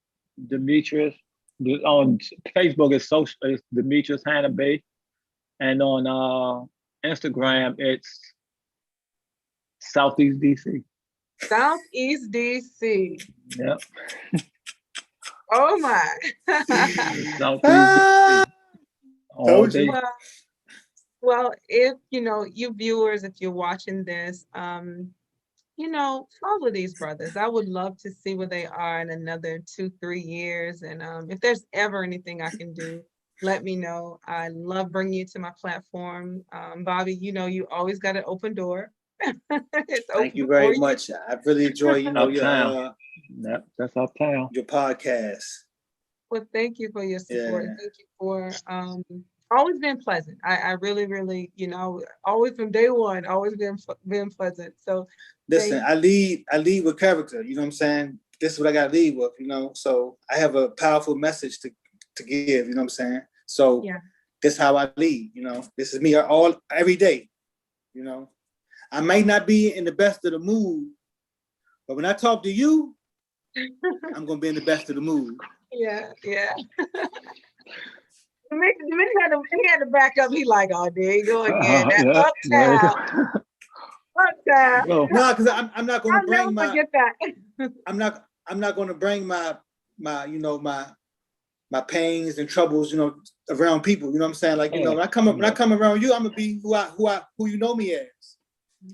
Demetrius. On Facebook, it's Demetrius Hannah-Bey, and on Instagram, it's Southeast DC.
Southeast DC.
Yep.
Oh my.
Southeast DC.
Well, if you viewers, if you're watching this, follow these brothers. I would love to see where they are in another 2-3 years. And if there's ever anything I can do, let me know. I love bringing you to my platform. Bobby, you always got an open door.
Thank you very much. I really enjoy,
that's uptown.
Your podcast.
Well, thank you for your support. Yeah. Thank you for always been pleasant. I really, really, always from day one, always been pleasant. So
listen, I lead with character. You know what I'm saying? This is what I got to lead with. So I have a powerful message to give. You know what I'm saying? So this is how I lead. This is me every day. I may not be in the best of the mood, but when I talk to you, I'm gonna be in the best of the mood.
Yeah. He had to back up. He like, oh, there you go again. That uptown. Uptown.
No, because I'm not gonna bring my.
Forget that.
I'm not gonna bring my pains and troubles, around people. You know what I'm saying? Like, when I come around you, I'm gonna be who you know me as.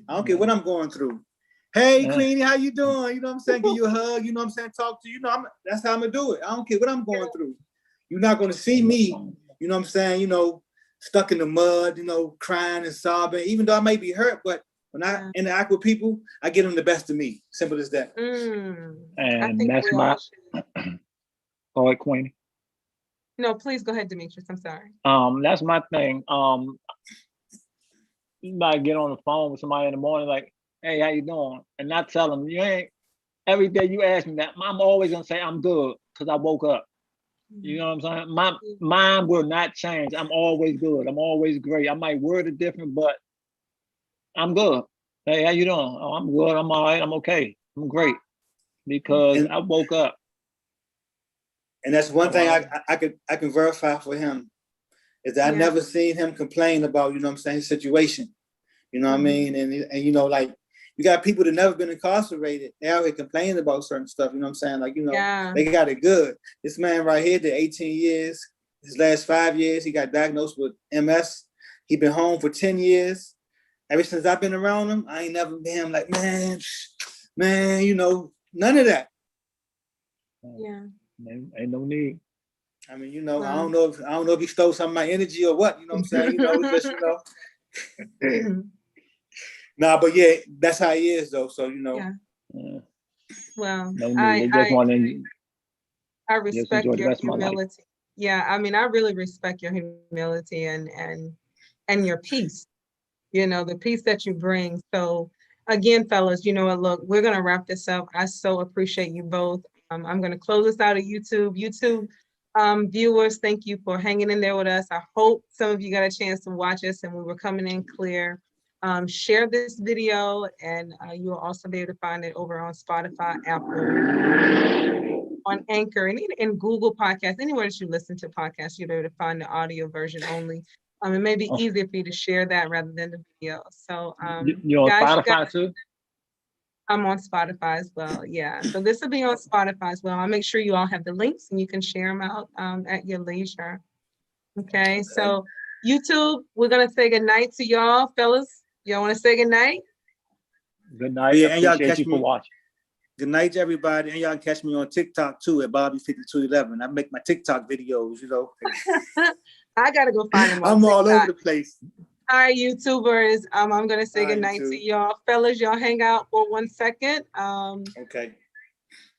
I don't care what I'm going through. Hey, Queenie, how you doing? You know what I'm saying? Give you a hug. You know what I'm saying? Talk to you. That's how I'm gonna do it. I don't care what I'm going through. You're not gonna see me. You know what I'm saying? Stuck in the mud. Crying and sobbing. Even though I may be hurt, but when I interact with people, I give them the best of me. Simple as that.
And that's my. Go ahead, Queenie.
No, please go ahead, Demetrius. I'm sorry.
That's my thing. You might get on the phone with somebody in the morning, like, "Hey, how you doing?" and not tell them you ain't. Every day you ask me that, I'm always gonna say I'm good because I woke up. You know what I'm saying? My mind will not change. I'm always good. I'm always great. I might word it different, but I'm good. Hey, how you doing? Oh, I'm good. I'm all right. I'm okay. I'm great because I woke up.
And that's one thing I can verify for him is that I never seen him complain about, his situation. You know what I mean? And like you got people that never been incarcerated. They out here complaining about certain stuff. You know what I'm saying? Like, they got it good. This man right here did 18 years. His last 5 years, he got diagnosed with MS. He been home for 10 years. Ever since I've been around him, I ain't never been like, man, none of that.
Yeah.
Ain't no need.
I mean, I don't know if he stole some of my energy or what. You know what I'm saying? Just Nah, but yeah, that's how he is though. So
Yeah. Well,
no need.
I respect your humility. Yeah, I mean, I really respect your humility and your peace. The peace that you bring. So again, fellas, look, we're gonna wrap this up. I so appreciate you both. I'm gonna close this out of YouTube. YouTube viewers, thank you for hanging in there with us. I hope some of you got a chance to watch us and we were coming in clear. Share this video and you will also be able to find it over on Spotify, Apple, on Anchor, and Google Podcasts. Anywhere that you listen to podcasts, you'll be able to find the audio version only. It may be easier for you to share that rather than the video. So
you're on Spotify too?
I'm on Spotify as well. Yeah. So this will be on Spotify as well. I'll make sure you all have the links and you can share them out at your leisure. Okay. So YouTube, we're gonna say good night to y'all, fellas. Y'all want to say good night?
Good night.
Yeah, and y'all
appreciate you for watching.
Good night to everybody. And y'all can catch me on TikTok too at Bobby5211. I make my TikTok videos,
I gotta go find them.
I'm all over the place.
All right, YouTubers. I'm gonna say good night to y'all. Fellas, y'all hang out for 1 second.
Okay.